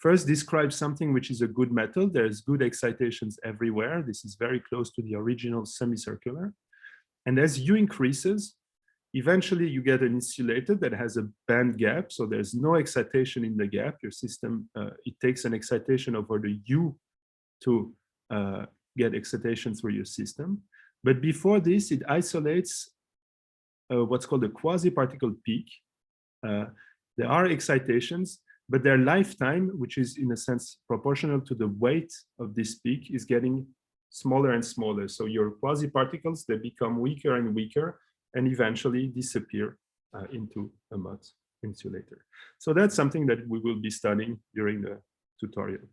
first describes something which is a good metal. There's good excitations everywhere. This is very close to the original semicircular. And as U increases, eventually you get an insulator that has a band gap. So there's no excitation in the gap. Your system, it takes an excitation over the U to get excitation through your system. But before this, it isolates what's called a quasi-particle peak. There are excitations, but their lifetime, which is in a sense proportional to the weight of this peak, is getting smaller and smaller. So your quasi-particles, they become weaker and weaker and eventually disappear into a mud insulator. So that's something that we will be studying during the tutorial.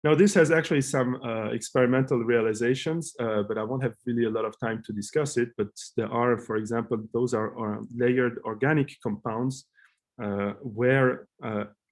Now, this has actually some experimental realizations, but I won't have really a lot of time to discuss it. But there are, for example, those are layered organic compounds where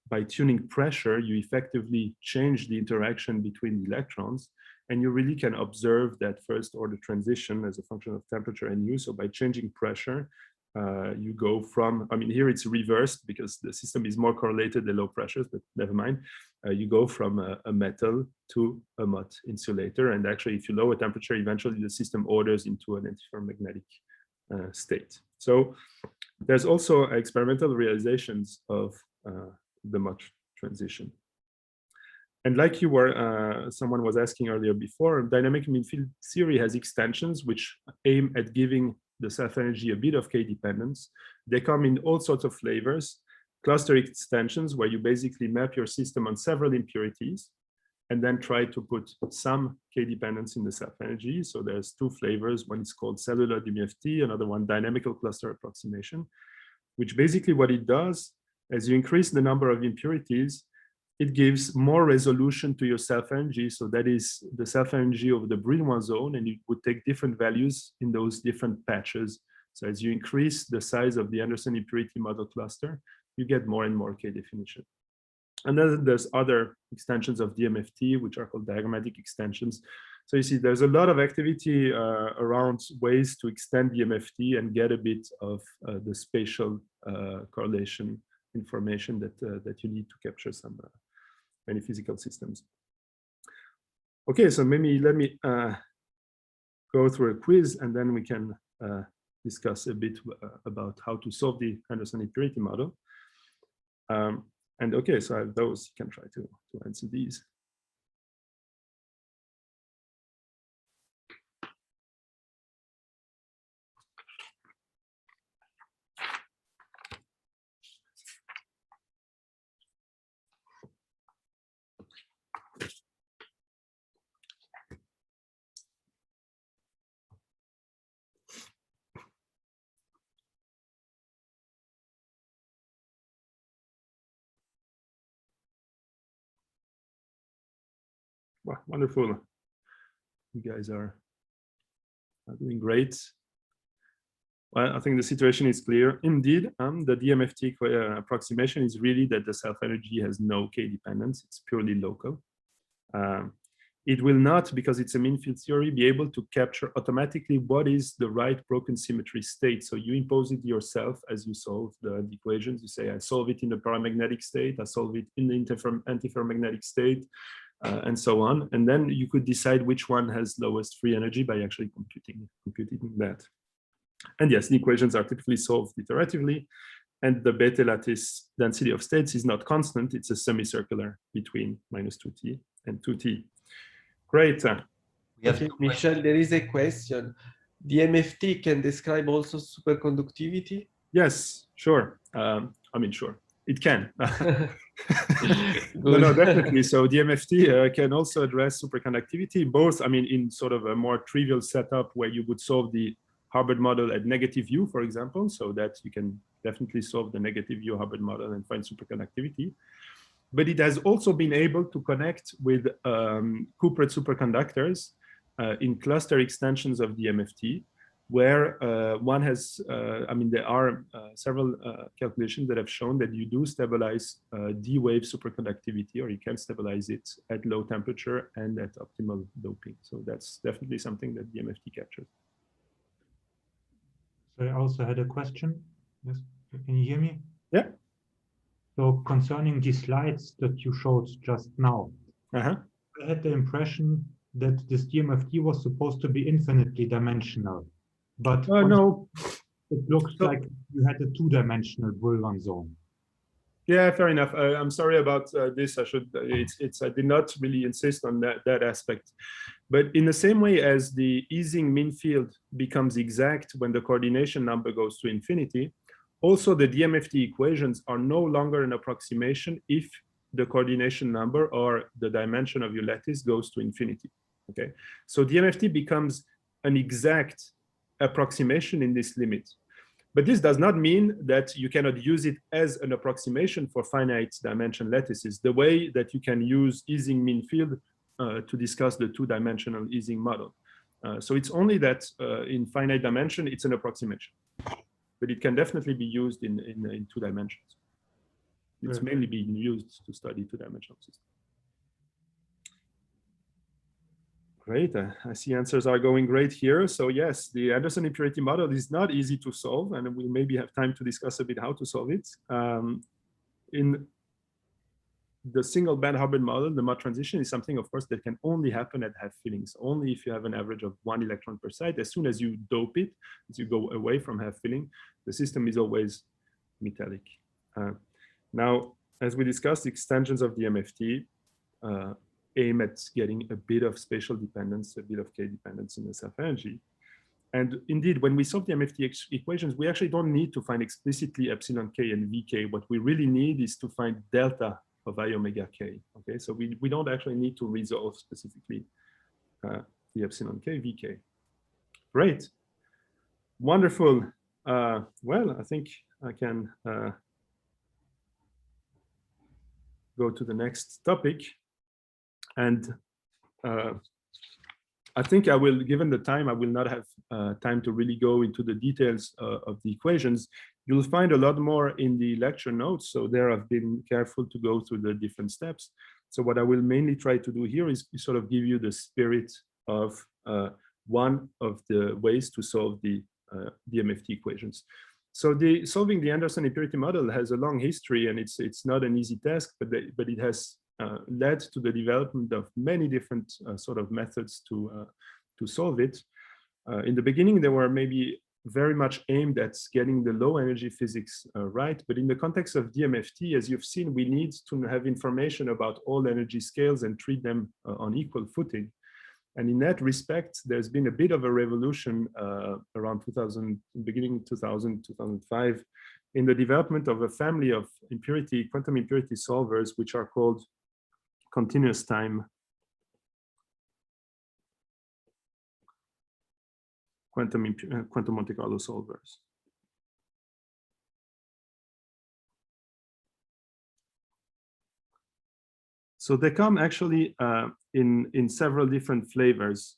by tuning pressure, you effectively change the interaction between the electrons, and you really can observe that first order transition as a function of temperature and U. So by changing pressure, you go from, I mean, here it's reversed because the system is more correlated at low pressures, but never mind. You go from a metal to a mud insulator. And actually, if you lower temperature, eventually the system orders into an antiferromagnetic state. So there's also experimental realizations of the mud transition. And like you were, someone was asking earlier before, dynamic mean field theory has extensions which aim at giving the self-energy a bit of K-dependence. They come in all sorts of flavors. Cluster extensions, where you basically map your system on several impurities and then try to put some K-dependence in the self-energy. So there's two flavors. One is called cellular DMFT, another one dynamical cluster approximation, which basically what it does, as you increase the number of impurities, it gives more resolution to your self-energy. So that is the self-energy of the Brillouin zone, and it would take different values in those different patches. So as you increase the size of the Anderson impurity model cluster, you get more and more K definition. And then there's other extensions of DMFT, which are called diagrammatic extensions. So you see, there's a lot of activity around ways to extend DMFT and get a bit of the spatial correlation information that you need to capture some many physical systems. Okay, so maybe let me go through a quiz, and then we can discuss a bit about how to solve the Anderson impurity model. And okay, so I have those, you can try to answer these. Wow, wonderful. You guys are doing great. Well, I think the situation is clear. Indeed, the DMFT approximation is really that the self-energy has no K-dependence. It's purely local. It will not, because it's a mean field theory, be able to capture automatically what is the right broken symmetry state. So you impose it yourself as you solve the equations. You say, I solve it in the paramagnetic state, I solve it in the antiferromagnetic state, and so on. And then you could decide which one has lowest free energy by actually computing that. And yes, the equations are typically solved iteratively, and the Bethe lattice density of states is not constant. It's a semicircular between -2t and 2t. Great. Michel, there is a question. DMFT can describe also superconductivity? Yes, sure. I mean, sure, it can. No, definitely. So DMFT can also address superconductivity, both, I mean, in sort of a more trivial setup where you would solve the Hubbard model at negative U, for example, so that you can definitely solve the negative U Hubbard model and find superconductivity. But it has also been able to connect with Coupered superconductors in cluster extensions of DMFT, where one has, I mean, there are several calculations that have shown that you do stabilize D-wave superconductivity, or you can stabilize it at low temperature and at optimal doping. So that's definitely something that DMFT captures. So I also had a question. Yes, can you hear me? Yeah. So concerning the slides that you showed just now, I had the impression that this DMFT was supposed to be infinitely dimensional, but no, it looks like you had a two-dimensional Brillouin zone. Yeah, fair enough. I'm sorry about this. I did not really insist on that aspect. But in the same way as the Ising mean field becomes exact when the coordination number goes to infinity, also the DMFT equations are no longer an approximation if the coordination number or the dimension of your lattice goes to infinity. Okay, so DMFT becomes an exact approximation in this limit. But this does not mean that you cannot use it as an approximation for finite dimension lattices, the way that you can use Ising mean field to discuss the two-dimensional Ising model. So it's only that in finite dimension, it's an approximation. But it can definitely be used in two dimensions. It's mainly being used to study two-dimensional systems. Great, I see answers are going great here. So yes, the Anderson impurity model is not easy to solve, and we'll maybe have time to discuss a bit how to solve it. In the single band Hubbard model, the mod transition is something, of course, that can only happen at half fillings, only if you have an average of 1 electron per site. As soon as you dope it, as you go away from half filling, the system is always metallic. Now, as we discussed, extensions of DMFT aim at getting a bit of spatial dependence, a bit of K dependence in the self-energy. And indeed, when we solve the DMFT equations, we actually don't need to find explicitly epsilon K and Vk. What we really need is to find delta of I omega K. Okay, so we don't actually need to resolve specifically the epsilon K, Vk. Great, wonderful. Well, I think I can go to the next topic. And I think I will, given the time, I will not have time to really go into the details of the equations. You'll find a lot more in the lecture notes. So there I've been careful to go through the different steps. So what I will mainly try to do here is sort of give you the spirit of one of the ways to solve the DMFT equations. So solving the Anderson impurity model has a long history, and it's not an easy task, but it has led to the development of many different sort of methods to solve it. In the beginning, they were maybe very much aimed at getting the low energy physics right, but in the context of DMFT, as you've seen, we need to have information about all energy scales and treat them on equal footing. And in that respect, there's been a bit of a revolution around 2000, beginning 2000, 2005, in the development of a family of quantum impurity solvers, which are called continuous time quantum Monte Carlo solvers. So they come actually in several different flavors.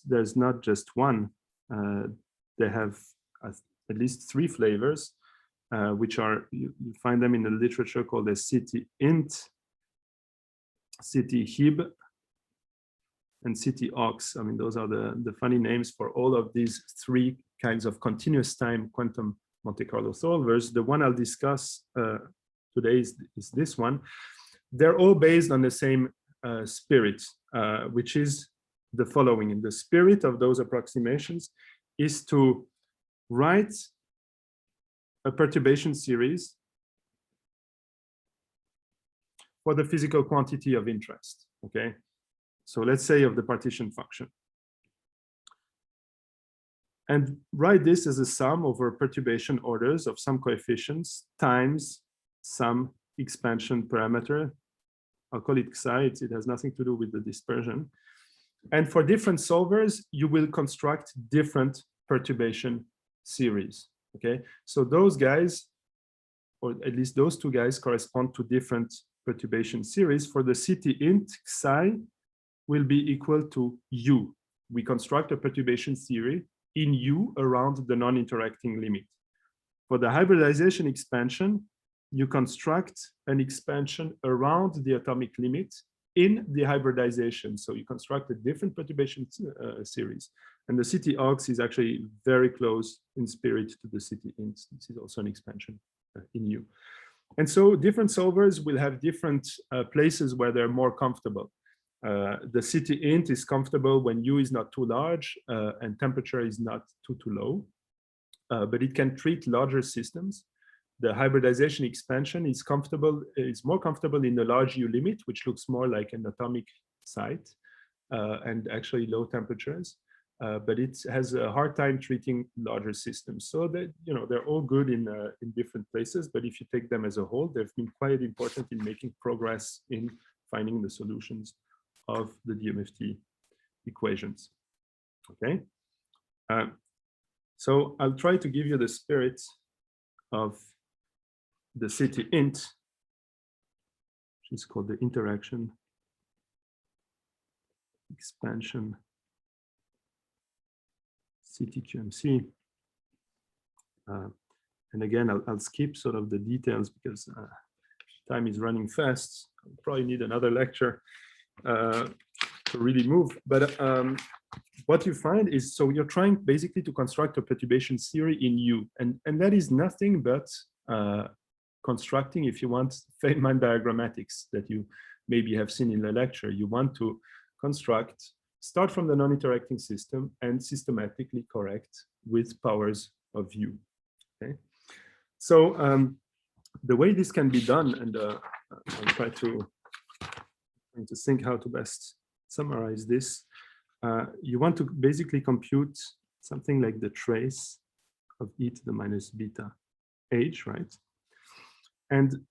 There's not just one. They have at least 3 flavors, which are, you find them in the literature called a city int, city hib, and city ox. I mean, those are the funny names for all of these 3 kinds of continuous time quantum Monte Carlo solvers. The one I'll discuss today is this one. They're all based on the same spirit, which is the following. In the spirit of those approximations is to write a perturbation series for the physical quantity of interest, okay? So let's say of the partition function. And write this as a sum over perturbation orders of some coefficients times some expansion parameter. I'll call it psi, it has nothing to do with the dispersion. And for different solvers, you will construct different perturbation series, okay? So those guys, or at least those 2 guys, correspond to different perturbation series. For the city int, psi will be equal to U. We construct a perturbation theory in U around the non-interacting limit. For the hybridization expansion, you construct an expansion around the atomic limit in the hybridization. So you construct a different perturbation series. And the city ox is actually very close in spirit to the city int. This is also an expansion in U. And so different solvers will have different places where they're more comfortable. The city int is comfortable when U is not too large and temperature is not too low, but it can treat larger systems. the hybridization expansion is more comfortable in the large U limit, which looks more like an atomic site and actually low temperatures. But it has a hard time treating larger systems. So that, you know, they're all good in different places, but if you take them as a whole, they've been quite important in making progress in finding the solutions of the DMFT equations. Okay. So I'll try to give you the spirit of the city int, which is called the interaction expansion CTQMC. And again, I'll skip sort of the details because time is running fast. I'll probably need another lecture to really move. But what you find is, so you're trying basically to construct a perturbation theory in U, and that is nothing but constructing, if you want, Feynman diagrammatics that you maybe have seen in the lecture. You want to construct, start from the non-interacting system and systematically correct with powers of U. Okay, so the way this can be done, and I'll try to think how to best summarize this. You want to basically compute something like the trace of e to the minus beta h, right? And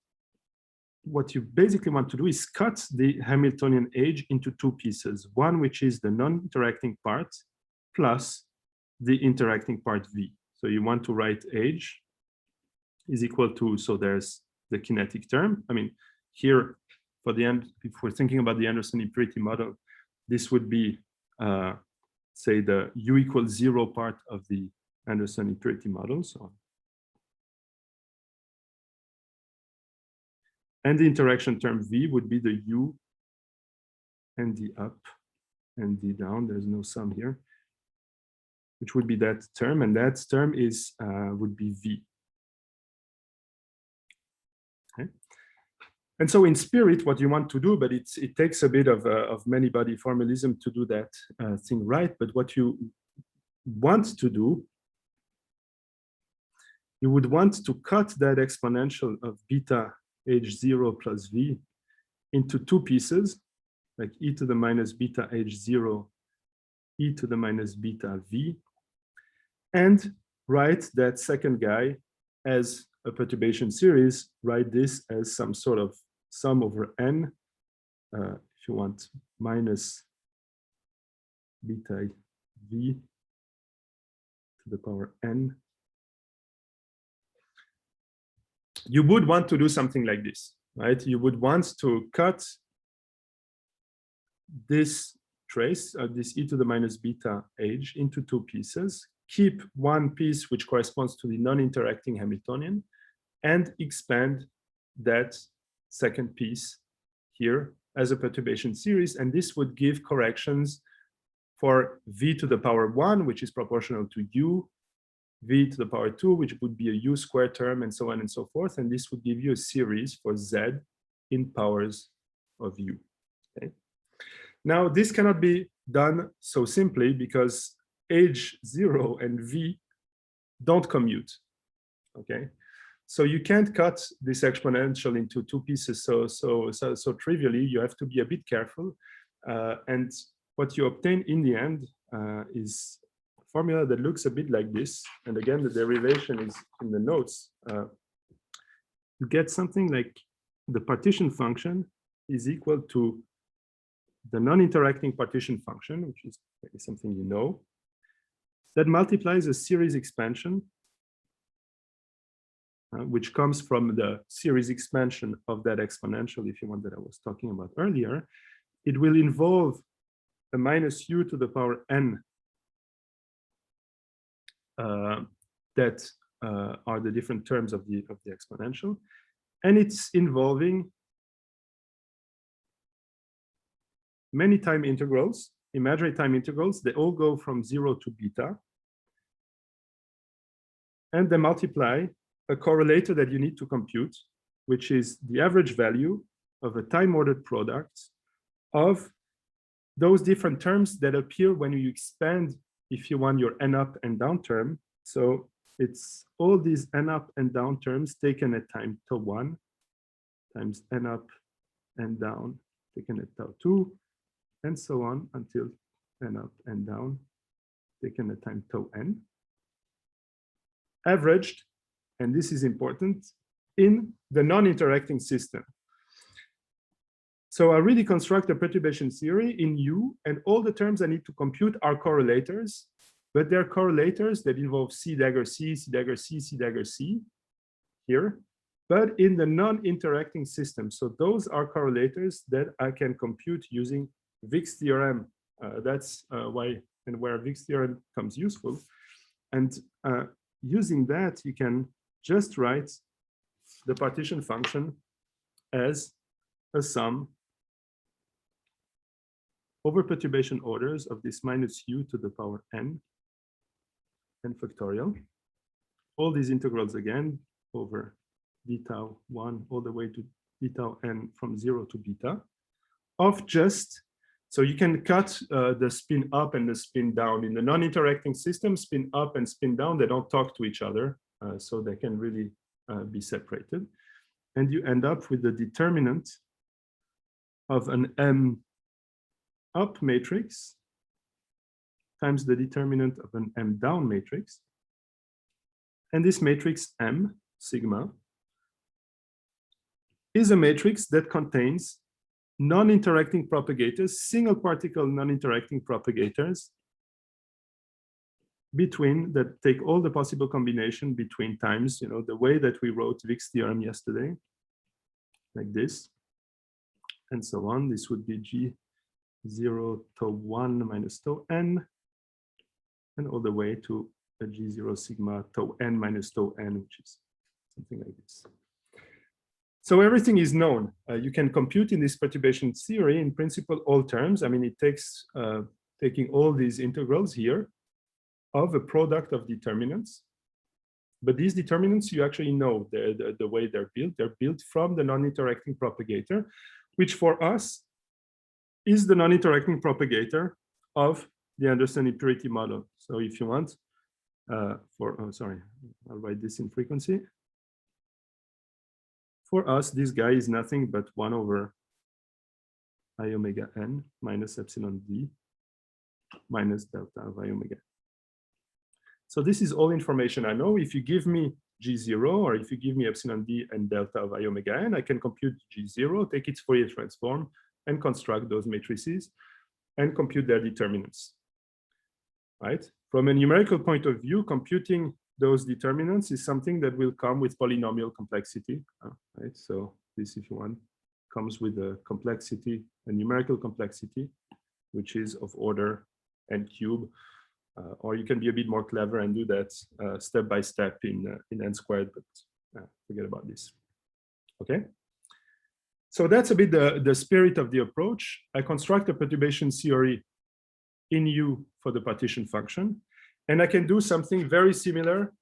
what you basically want to do is cut the Hamiltonian age into two pieces. One, which is the non-interacting part, plus the interacting part v. So you want to write age is equal to, so there's the kinetic term. I mean, here, for the end, if we're thinking about the Anderson impurity model, this would be, say, the u equals 0 part of the Anderson impurity model. So, and the interaction term v would be the u and the up and the down. There's no sum here, which would be that term, and that term is would be v. Okay. And so in spirit, what you want to do, but it takes a bit of many-body formalism to do that thing right. But what you want to do, you would want to cut that exponential of beta h0 plus v into two pieces, like e to the minus beta h0, e to the minus beta v, and write that second guy as a perturbation series. Write this as some sort of sum over n, if you want, minus beta v to the power n. You would want to do something like this, right? You would want to cut this trace, this e to the minus beta h, into two pieces, keep one piece which corresponds to the non-interacting Hamiltonian, and expand that second piece here as a perturbation series. And this would give corrections for v to the power 1, which is proportional to u, v to the power 2, which would be a u squared term, and so on and so forth. And this would give you a series for z in powers of u. Okay. Now, this cannot be done so simply because h0 and v don't commute. Okay. So you can't cut this exponential into two pieces so trivially. You have to be a bit careful. And what you obtain in the end is a formula that looks a bit like this. And again, the derivation is in the notes. You get something like the partition function is equal to the non-interacting partition function, which is something you know, that multiplies a series expansion, which comes from the series expansion of that exponential, if you want, that I was talking about earlier. It will involve a minus u to the power n that are the different terms of the exponential. And it's involving many time integrals, imaginary time integrals. They all go from 0 to beta. And they multiply a correlator that you need to compute, which is the average value of a time-ordered product of those different terms that appear when you expand, if you want, your n up and down term. So it's all these n up and down terms taken at time tau 1 times n up and down taken at tau 2, and so on until n up and down taken at time tau n, averaged, and this is important, in the non-interacting system. So I really construct a perturbation theory in U, and all the terms I need to compute are correlators, but they're correlators that involve C dagger C, C dagger C, C dagger C here, but in the non-interacting system. So those are correlators that I can compute using Wick's theorem. That's why and where Wick's theorem becomes useful. And using that, you can just write the partition function as a sum over perturbation orders of this minus u to the power n factorial. All these integrals again over d tau 1 all the way to d tau n from 0 to beta of just, so you can cut the spin up and the spin down. In the non-interacting system, spin up and spin down, they don't talk to each other, so they can really be separated. And you end up with the determinant of an M up matrix times the determinant of an M down matrix. And this matrix M, sigma, is a matrix that contains non-interacting propagators, single particle non-interacting propagators between, that take all the possible combination between times, you know, the way that we wrote Wick's theorem yesterday, like this, and so on. This would be G0 tau 1 minus tau n, and all the way to a G0 sigma tau n minus tau n, which is something like this. So everything is known. You can compute in this perturbation theory, in principle, all terms. I mean, it takes taking all these integrals here of a product of determinants. But these determinants, you actually know the way they're built. They're built from the non-interacting propagator, which for us is the non-interacting propagator of the Anderson impurity model. So if you want, sorry, I'll write this in frequency. For us, this guy is nothing but 1 over I omega n minus epsilon d minus delta of I omega. So this is all information I know. If you give me G0, or if you give me epsilon d and delta of I omega n, I can compute G0, take its Fourier transform, and construct those matrices and compute their determinants, right? From a numerical point of view, computing those determinants is something that will come with polynomial complexity, right? So this, if you want, comes with a complexity, a numerical complexity, which is of order n cube, or you can be a bit more clever and do that step by step in n squared, but forget about this, okay? So that's a bit the spirit of the approach. I construct a perturbation theory in U for the partition function, and I can do something very similar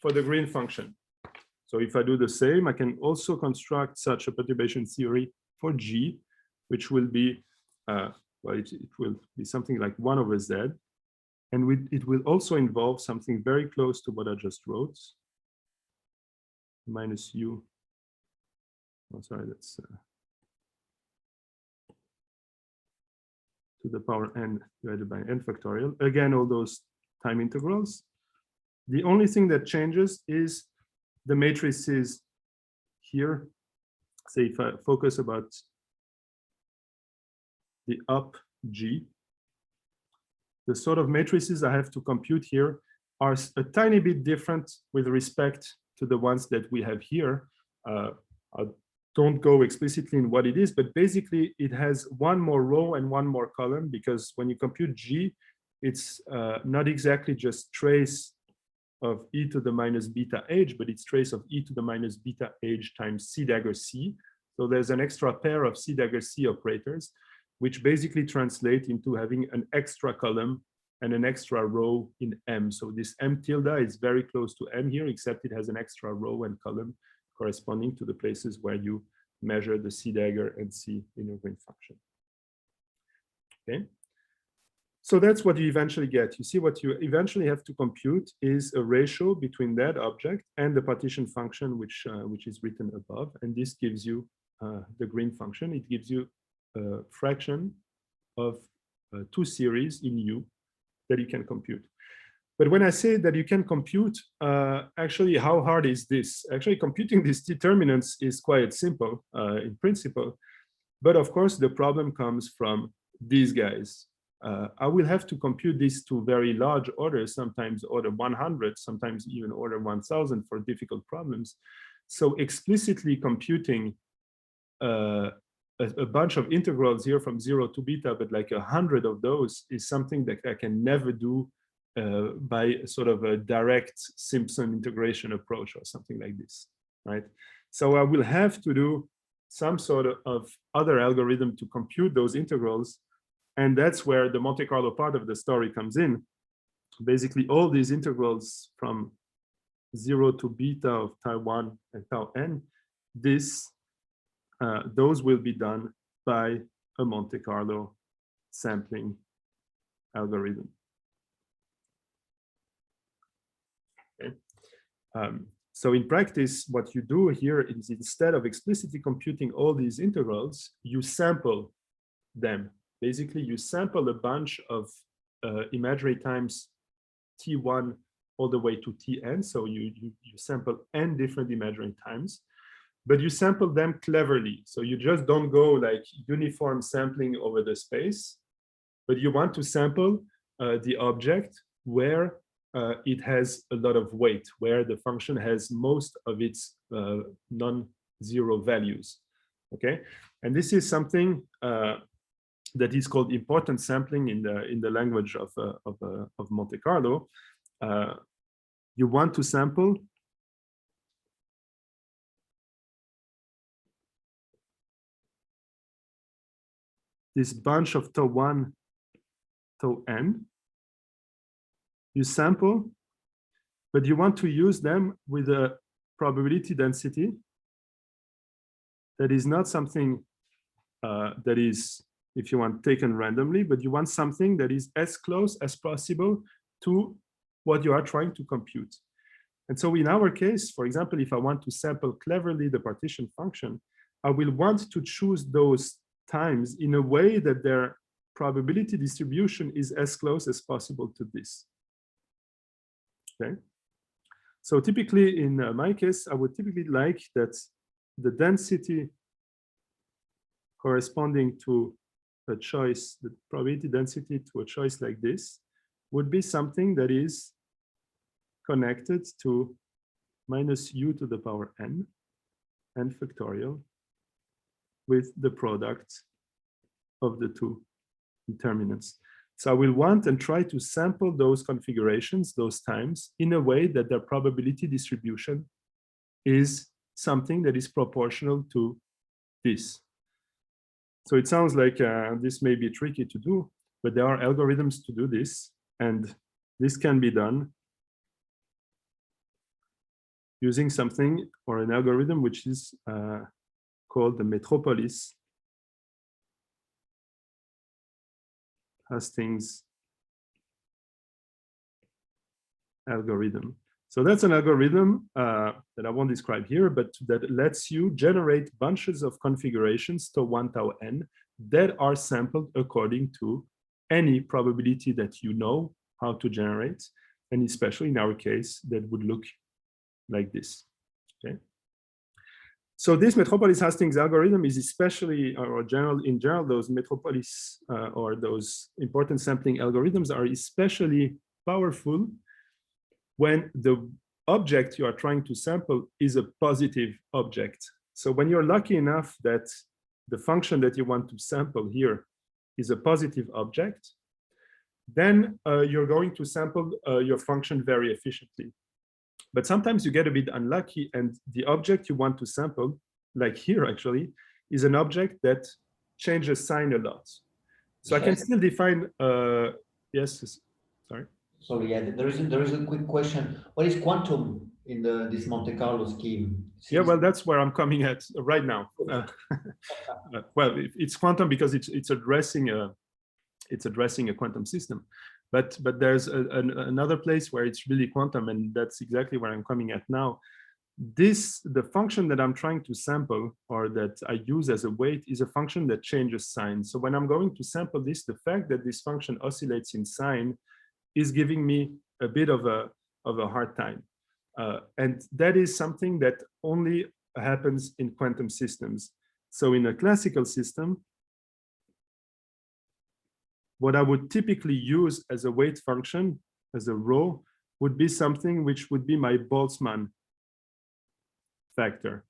for the green function. So if I do the same, I can also construct such a perturbation theory for G, which will be, well, it will be something like 1 over Z. And it will also involve something very close to what I just wrote, minus U. Oh, sorry, that's to the power n divided by n factorial. Again, all those time integrals. The only thing that changes is the matrices here. Say if I focus about the up G, the sort of matrices I have to compute here are a tiny bit different with respect to the ones that we have here. I don't go explicitly in what it is, but basically it has 1 more row and 1 more column, because when you compute G, it's not exactly just trace of e to the minus beta h, but it's trace of e to the minus beta h times c dagger c. So there's an extra pair of c dagger c operators, which basically translate into having an extra column and an extra row in M. So this M tilde is very close to M here, except it has an extra row and column corresponding to the places where you measure the C dagger and C inner green function. Okay. So that's what you eventually get. You see, what you eventually have to compute is a ratio between that object and the partition function, which is written above. And this gives you the green function. It gives you a fraction of two series in U that you can compute. But when I say that you can compute, actually, how hard is this? Actually, computing these determinants is quite simple in principle. But of course, the problem comes from these guys. I will have to compute these to very large orders, sometimes order 100, sometimes even order 1000 for difficult problems. So explicitly computing a bunch of integrals here from 0 to beta, but like 100 of those is something that I can never do by sort of a direct Simpson integration approach or something like this, right? So I will have to do some sort of other algorithm to compute those integrals. And that's where the Monte Carlo part of the story comes in. Basically, all these integrals from 0 to beta of tau 1 and tau n, those will be done by a Monte Carlo sampling algorithm. Okay. So in practice, what you do here is instead of explicitly computing all these integrals, you sample them. Basically, you sample a bunch of imaginary times t1 all the way to tn. So you sample n different imaginary times, but you sample them cleverly. So you just don't go like uniform sampling over the space, but you want to sample the object where it has a lot of weight, where the function has most of its non-zero values. Okay, and this is something that is called importance sampling in the language of Monte Carlo. You want to sample this bunch of tau 1, tau n. You sample, but you want to use them with a probability density that is not something that is, if you want, taken randomly, but you want something that is as close as possible to what you are trying to compute. And so in our case, for example, if I want to sample cleverly the partition function, I will want to choose those times in a way that their probability distribution is as close as possible to this. Okay. So typically in my case, I would typically like that the density corresponding to a choice, the probability density to a choice like this would be something that is connected to minus u to the power n factorial with the product of the two determinants. So I will want and try to sample those configurations, those times, in a way that their probability distribution is something that is proportional to this. So it sounds like this may be tricky to do, but there are algorithms to do this, and this can be done using something or an algorithm which is called the Metropolis Hastings algorithm. So that's an algorithm that I won't describe here, but that lets you generate bunches of configurations tau 1, tau n that are sampled according to any probability that you know how to generate, and especially in our case, that would look like this. Okay. So this Metropolis Hastings algorithm is especially, or in general, those Metropolis or those importance sampling algorithms are especially powerful when the object you are trying to sample is a positive object. So when you're lucky enough that the function that you want to sample here is a positive object, then you're going to sample your function very efficiently. But sometimes you get a bit unlucky, and the object you want to sample, like here actually, is an object that changes sign a lot. So I can still define, yes, sorry. Sorry, yeah, there is a quick question. What is quantum in this Monte Carlo scheme? Yeah, well, that's where I'm coming at right now. Well, it's quantum because it's addressing it's addressing a quantum system. But there's another place where it's really quantum, and that's exactly where I'm coming at now. The function that I'm trying to sample, or that I use as a weight, is a function that changes sign. So when I'm going to sample this, the fact that this function oscillates in sign is giving me a bit of a hard time. And that is something that only happens in quantum systems. So in a classical system, what I would typically use as a weight function, as a rho, would be something which would be my Boltzmann factor.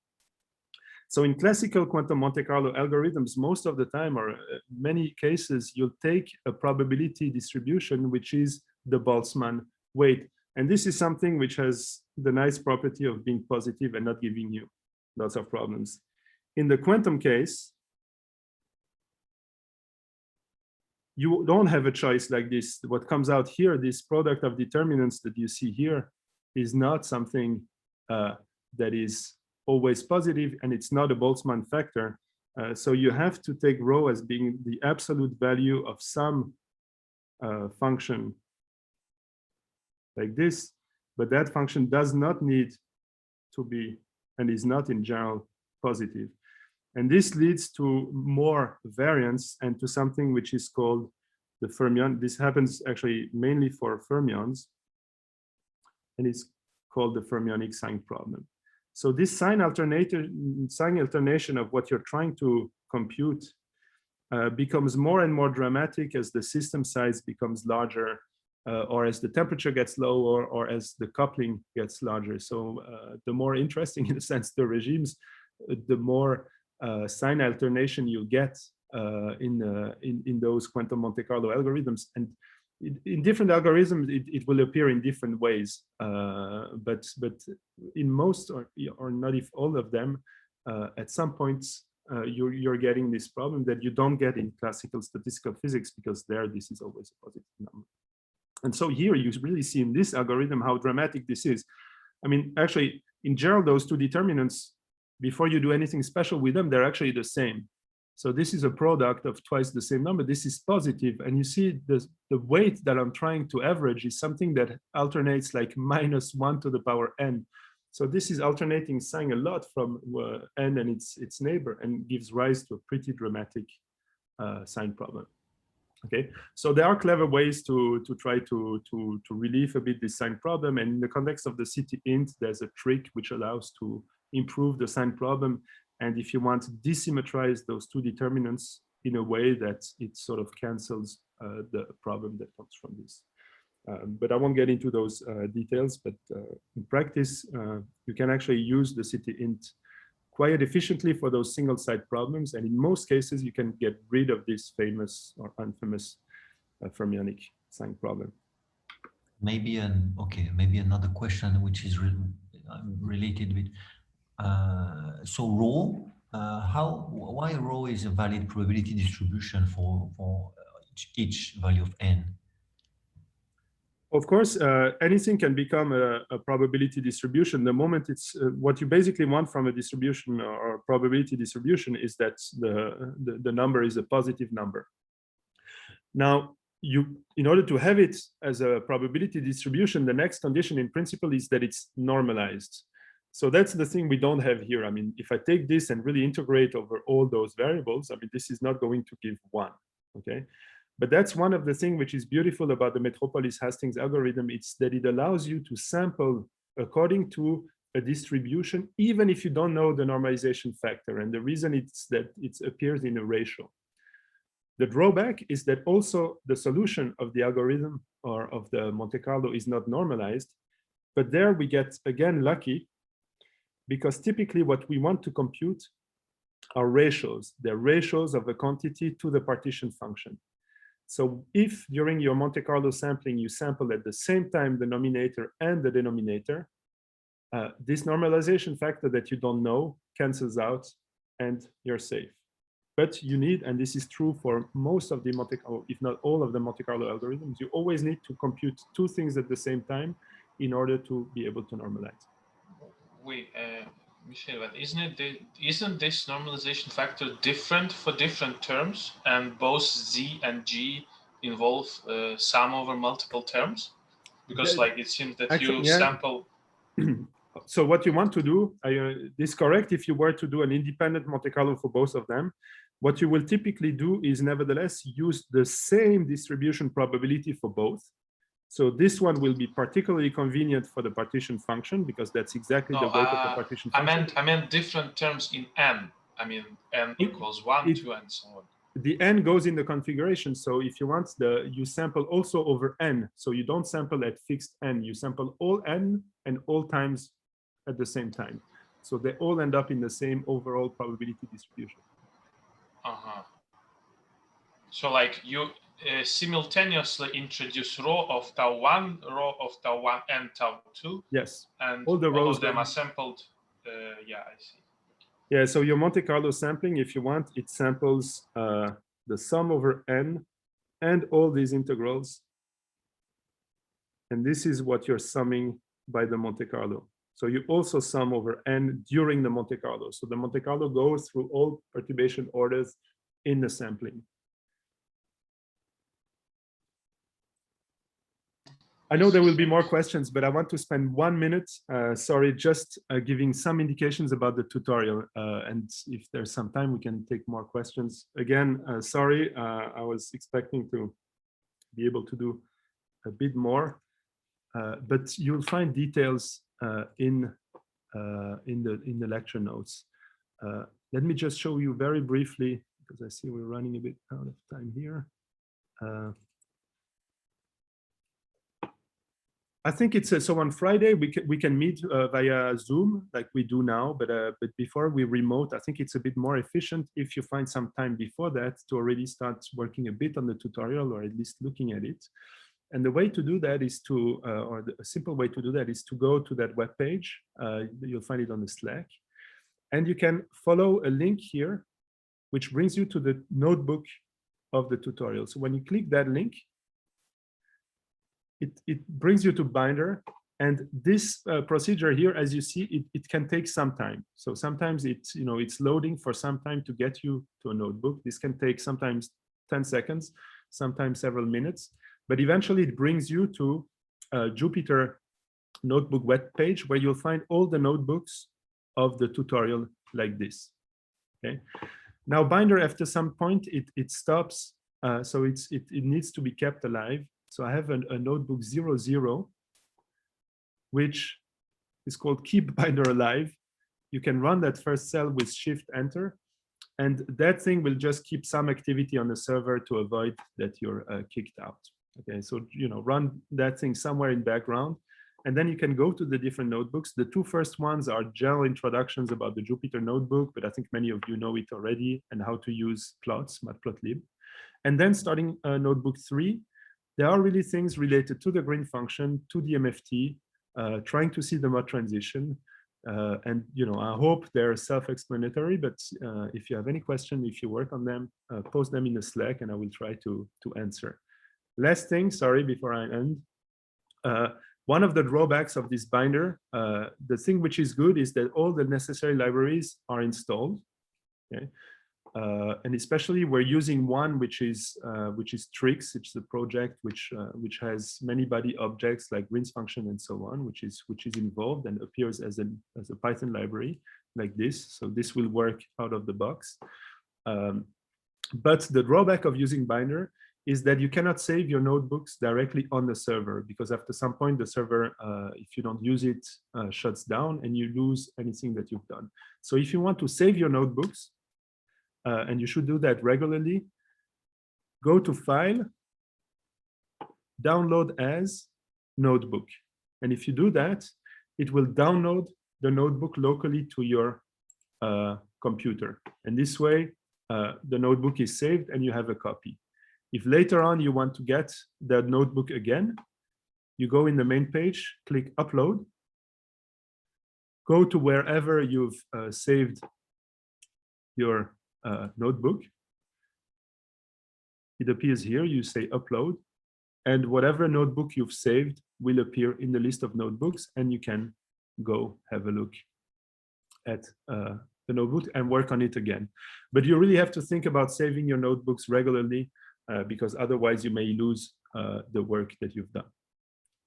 So in classical quantum Monte Carlo algorithms, most of the time, or many cases, you'll take a probability distribution, which is the Boltzmann weight. And this is something which has the nice property of being positive and not giving you lots of problems. In the quantum case, you don't have a choice like this. What comes out here, this product of determinants that you see here, is not something that is always positive, and it's not a Boltzmann factor. So you have to take rho as being the absolute value of some function like this, but that function does not need to be, and is not in general, positive. And this leads to more variance and to something which is called the fermion. This happens actually mainly for fermions, and it's called the fermionic sign problem. So this sign alternation of what you're trying to compute becomes more and more dramatic as the system size becomes larger, or as the temperature gets lower, or as the coupling gets larger. So the more interesting, in a sense, the regimes, the more sign alternation you get in those quantum Monte Carlo algorithms. And in different algorithms, it will appear in different ways. But in most, or not if all of them, at some points, you're getting this problem that you don't get in classical statistical physics, because there this is always a positive number. And so here you really see in this algorithm how dramatic this is. I mean, actually, in general, those two determinants, before you do anything special with them, they're actually the same. So this is a product of twice the same number. This is positive. And you see the weight that I'm trying to average is something that alternates like -1 to the power n. So this is alternating sign a lot from n and its neighbor, and gives rise to a pretty dramatic sign problem. Okay, so there are clever ways to try to relieve a bit this sign problem. And in the context of the CT-int, there's a trick which allows to improve the sign problem. And if you want to desymmetrize those two determinants in a way that it sort of cancels the problem that comes from this. But I won't get into those details, but in practice, you can actually use the CT-int quite efficiently for those single site problems. And in most cases, you can get rid of this famous or infamous fermionic sign problem. Maybe maybe another question which is related with so rho. Why rho is a valid probability distribution for each value of n? Of course, anything can become a probability distribution. The moment it's what you basically want from a distribution or probability distribution is that the number is a positive number. Now, in order to have it as a probability distribution, the next condition in principle is that it's normalized. So that's the thing we don't have here. I mean, if I take this and really integrate over all those variables, I mean, this is not going to give 1, okay? But that's one of the things which is beautiful about the Metropolis-Hastings algorithm. It's that it allows you to sample according to a distribution, even if you don't know the normalization factor. And the reason it's that it appears in a ratio. The drawback is that also the solution of the algorithm or of the Monte Carlo is not normalized. But there we get, again, lucky, because typically what we want to compute are ratios. They're ratios of a quantity to the partition function. So if during your Monte Carlo sampling, you sample at the same time the nominator and the denominator, this normalization factor that you don't know cancels out and you're safe. But you need, and this is true for most of the Monte Carlo, if not all of the Monte Carlo algorithms, you always need to compute two things at the same time in order to be able to normalize. Wait, Michel, but isn't this normalization factor different for different terms, and both Z and G involve sum over multiple terms? Because like it seems that Actually, you yeah. sample. So what you want to do, this is correct. If you were to do an independent Monte Carlo for both of them, what you will typically do is nevertheless use the same distribution probability for both. So this one will be particularly convenient for the partition function because that's exactly the weight of the partition function. I meant different terms in n. I mean, n equals 1, 2, and so on. The n goes in the configuration. So if you want you sample also over n. So you don't sample at fixed n. You sample all n and all times at the same time. So they all end up in the same overall probability distribution. So like you simultaneously introduce row of tau 1, row of tau 1 and tau 2. Yes. And all the rows of them are sampled. Yeah, I see. Yeah, so your Monte Carlo sampling, if you want, it samples the sum over n and all these integrals. And this is what you're summing by the Monte Carlo. So you also sum over n during the Monte Carlo. So the Monte Carlo goes through all perturbation orders in the sampling. I know there will be more questions, but I want to spend 1 minute, sorry, just giving some indications about the tutorial. And if there's some time, we can take more questions. Again, sorry, I was expecting to be able to do a bit more, but you'll find details in the lecture notes. Let me just show you very briefly, because I see we're running a bit out of time here. I think it's so on Friday we can meet via Zoom like we do now, but before we remote, I think it's a bit more efficient if you find some time before that to already start working a bit on the tutorial or at least looking at it. And the way to do that is to, a simple way to do that is to go to that web page. You'll find it on the Slack, and you can follow a link here, which brings you to the notebook of the tutorial. So when you click that link, it brings you to Binder, and this procedure here, as you see, it can take some time. So sometimes it's loading for some time to get you to a notebook. This can take sometimes 10 seconds, sometimes several minutes, but eventually it brings you to a Jupyter notebook web page where you'll find all the notebooks of the tutorial like this. Okay. Now Binder, after some point, it stops, so it needs to be kept alive. So I have a notebook 00, which is called Keep Binder Alive. You can run that first cell with Shift Enter, and that thing will just keep some activity on the server to avoid that you're kicked out. Okay, so run that thing somewhere in background, and then you can go to the different notebooks. The two first ones are general introductions about the Jupyter notebook, but I think many of you know it already, and how to use plots, matplotlib. And then starting notebook 3, there are really things related to the green function, to DMFT, trying to see the mod transition. And I hope they're self-explanatory, but if you have any question, if you work on them, post them in the Slack and I will try to answer. Last thing, sorry, before I end. One of the drawbacks of this Binder, the thing which is good is that all the necessary libraries are installed. Okay. And especially we're using one which is Trix. It's a project which has many body objects like Green's function and so on, which is involved and appears as a Python library like this. So this will work out of the box. But the drawback of using Binder is that you cannot save your notebooks directly on the server, because after some point the server, if you don't use it, shuts down and you lose anything that you've done. So if you want to save your notebooks, and you should do that regularly, go to File, Download as Notebook. And if you do that, it will download the notebook locally to your computer. And this way, the notebook is saved and you have a copy. If later on you want to get the notebook again, you go in the main page, click Upload, go to wherever you've saved your notebook. It appears here, you say upload, and whatever notebook you've saved will appear in the list of notebooks, and you can go have a look at the notebook and work on it again. But you really have to think about saving your notebooks regularly. because otherwise you may lose the work that you've done.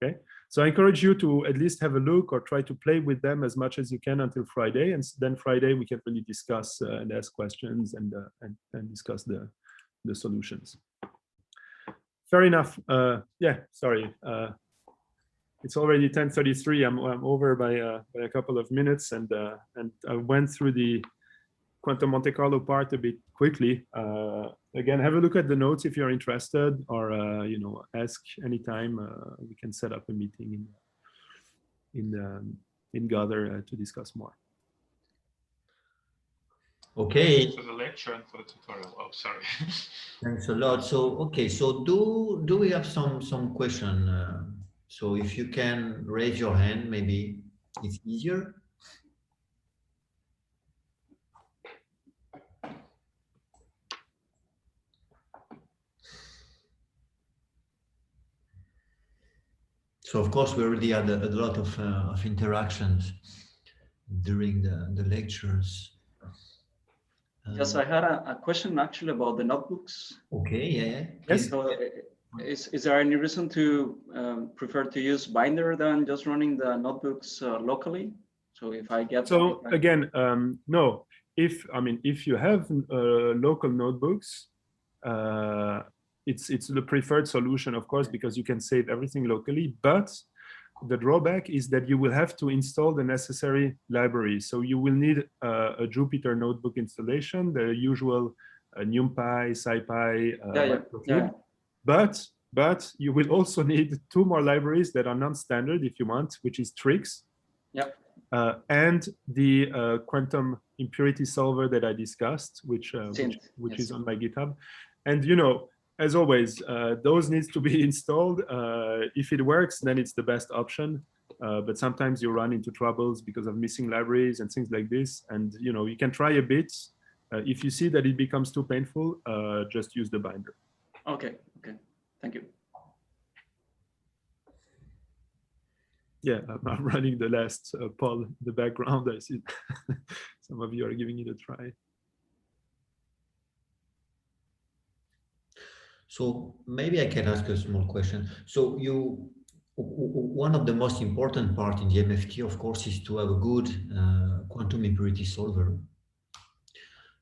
Okay, so I encourage you to at least have a look or try to play with them as much as you can until Friday, and then Friday we can really discuss and ask questions and discuss the solutions. Fair enough. Yeah, sorry. It's already 10:33. I'm over by a couple of minutes, and I went through the Quantum Monte Carlo part a bit quickly. Again, have a look at the notes if you're interested, or you know, ask anytime. We can set up a meeting in Gather to discuss more. Okay. Thanks for the lecture and for the tutorial. Oh, sorry. Thanks a lot. So okay, so do we have some question? So if you can raise your hand, maybe it's easier. So of course we already had a lot of interactions during the lectures. Yes, I had a question actually about the notebooks. Okay, yeah. Yes. So, is there any reason to prefer to use binder than just running the notebooks locally? So if I get again, no. If you have local notebooks, it's the preferred solution, of course, because you can save everything locally. But the drawback is that you will have to install the necessary library. So you will need a Jupyter notebook installation, the usual NumPy, SciPy, but you will also need 2 more libraries that are non-standard if you want, which is Trix. Yep. And the quantum impurity solver that I discussed, which is on my GitHub. And you know, as always, those needs to be installed. If it works, then it's the best option. But sometimes you run into troubles because of missing libraries and things like this. And you know, you can try a bit. If you see that it becomes too painful, just use the binder. Okay. Okay. Thank you. Yeah, I'm running the last poll in the background. I see some of you are giving it a try. So maybe I can ask a small question. So one of the most important part in the DMFT, of course, is to have a good quantum impurity solver.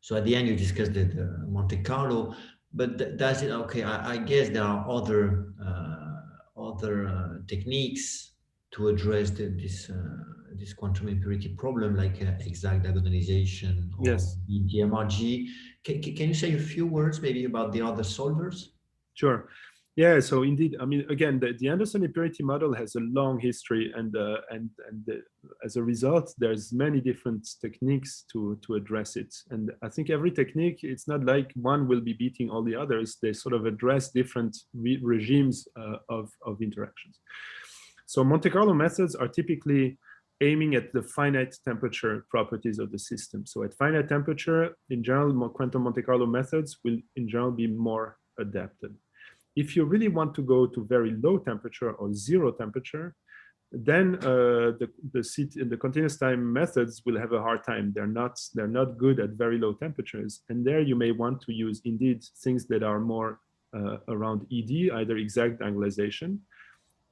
So at the end, you discussed the Monte Carlo, but does it? Okay, I guess there are other techniques to address this quantum impurity problem, like exact diagonalization or DMRG. Can you say a few words maybe about the other solvers? Sure. Yeah. So indeed, I mean, again, the Anderson impurity model has a long history, and as a result, there's many different techniques to address it. And I think every technique, it's not like one will be beating all the others. They sort of address different regimes of interactions. So Monte Carlo methods are typically aiming at the finite temperature properties of the system. So at finite temperature, in general, quantum Monte Carlo methods will in general be more adapted. If you really want to go to very low temperature or 0 temperature, then the continuous time methods will have a hard time. They're not good at very low temperatures. And there you may want to use indeed things that are more around ED, either exact angulization.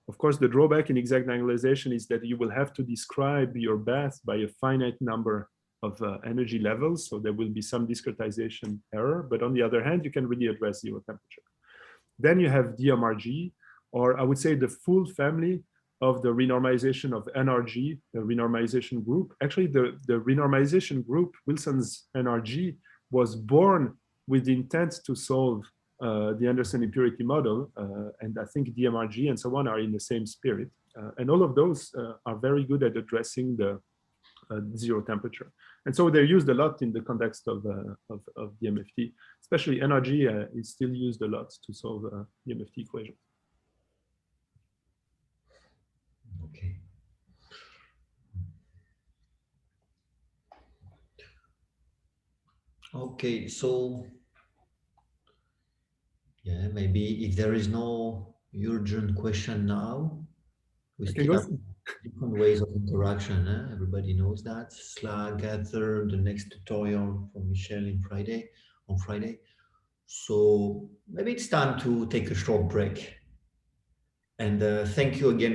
Of course, the drawback in exact angulization is that you will have to describe your bath by a finite number of energy levels. So there will be some discretization error. But on the other hand, you can really address 0 temperature. Then you have DMRG, or I would say the full family of the renormalization of NRG, the renormalization group. Actually, the renormalization group, Wilson's NRG, was born with the intent to solve the Anderson impurity model. And I think DMRG and so on are in the same spirit. And all of those are very good at addressing the 0 temperature. And so they're used a lot in the context of DMFT, especially NRG is still used a lot to solve DMFT equations. Okay. Okay, so yeah, maybe if there is no urgent question now, we still have different ways of interaction. Everybody knows that. Slack, Gather, the next tutorial from Michel on Friday. So maybe it's time to take a short break. And thank you again.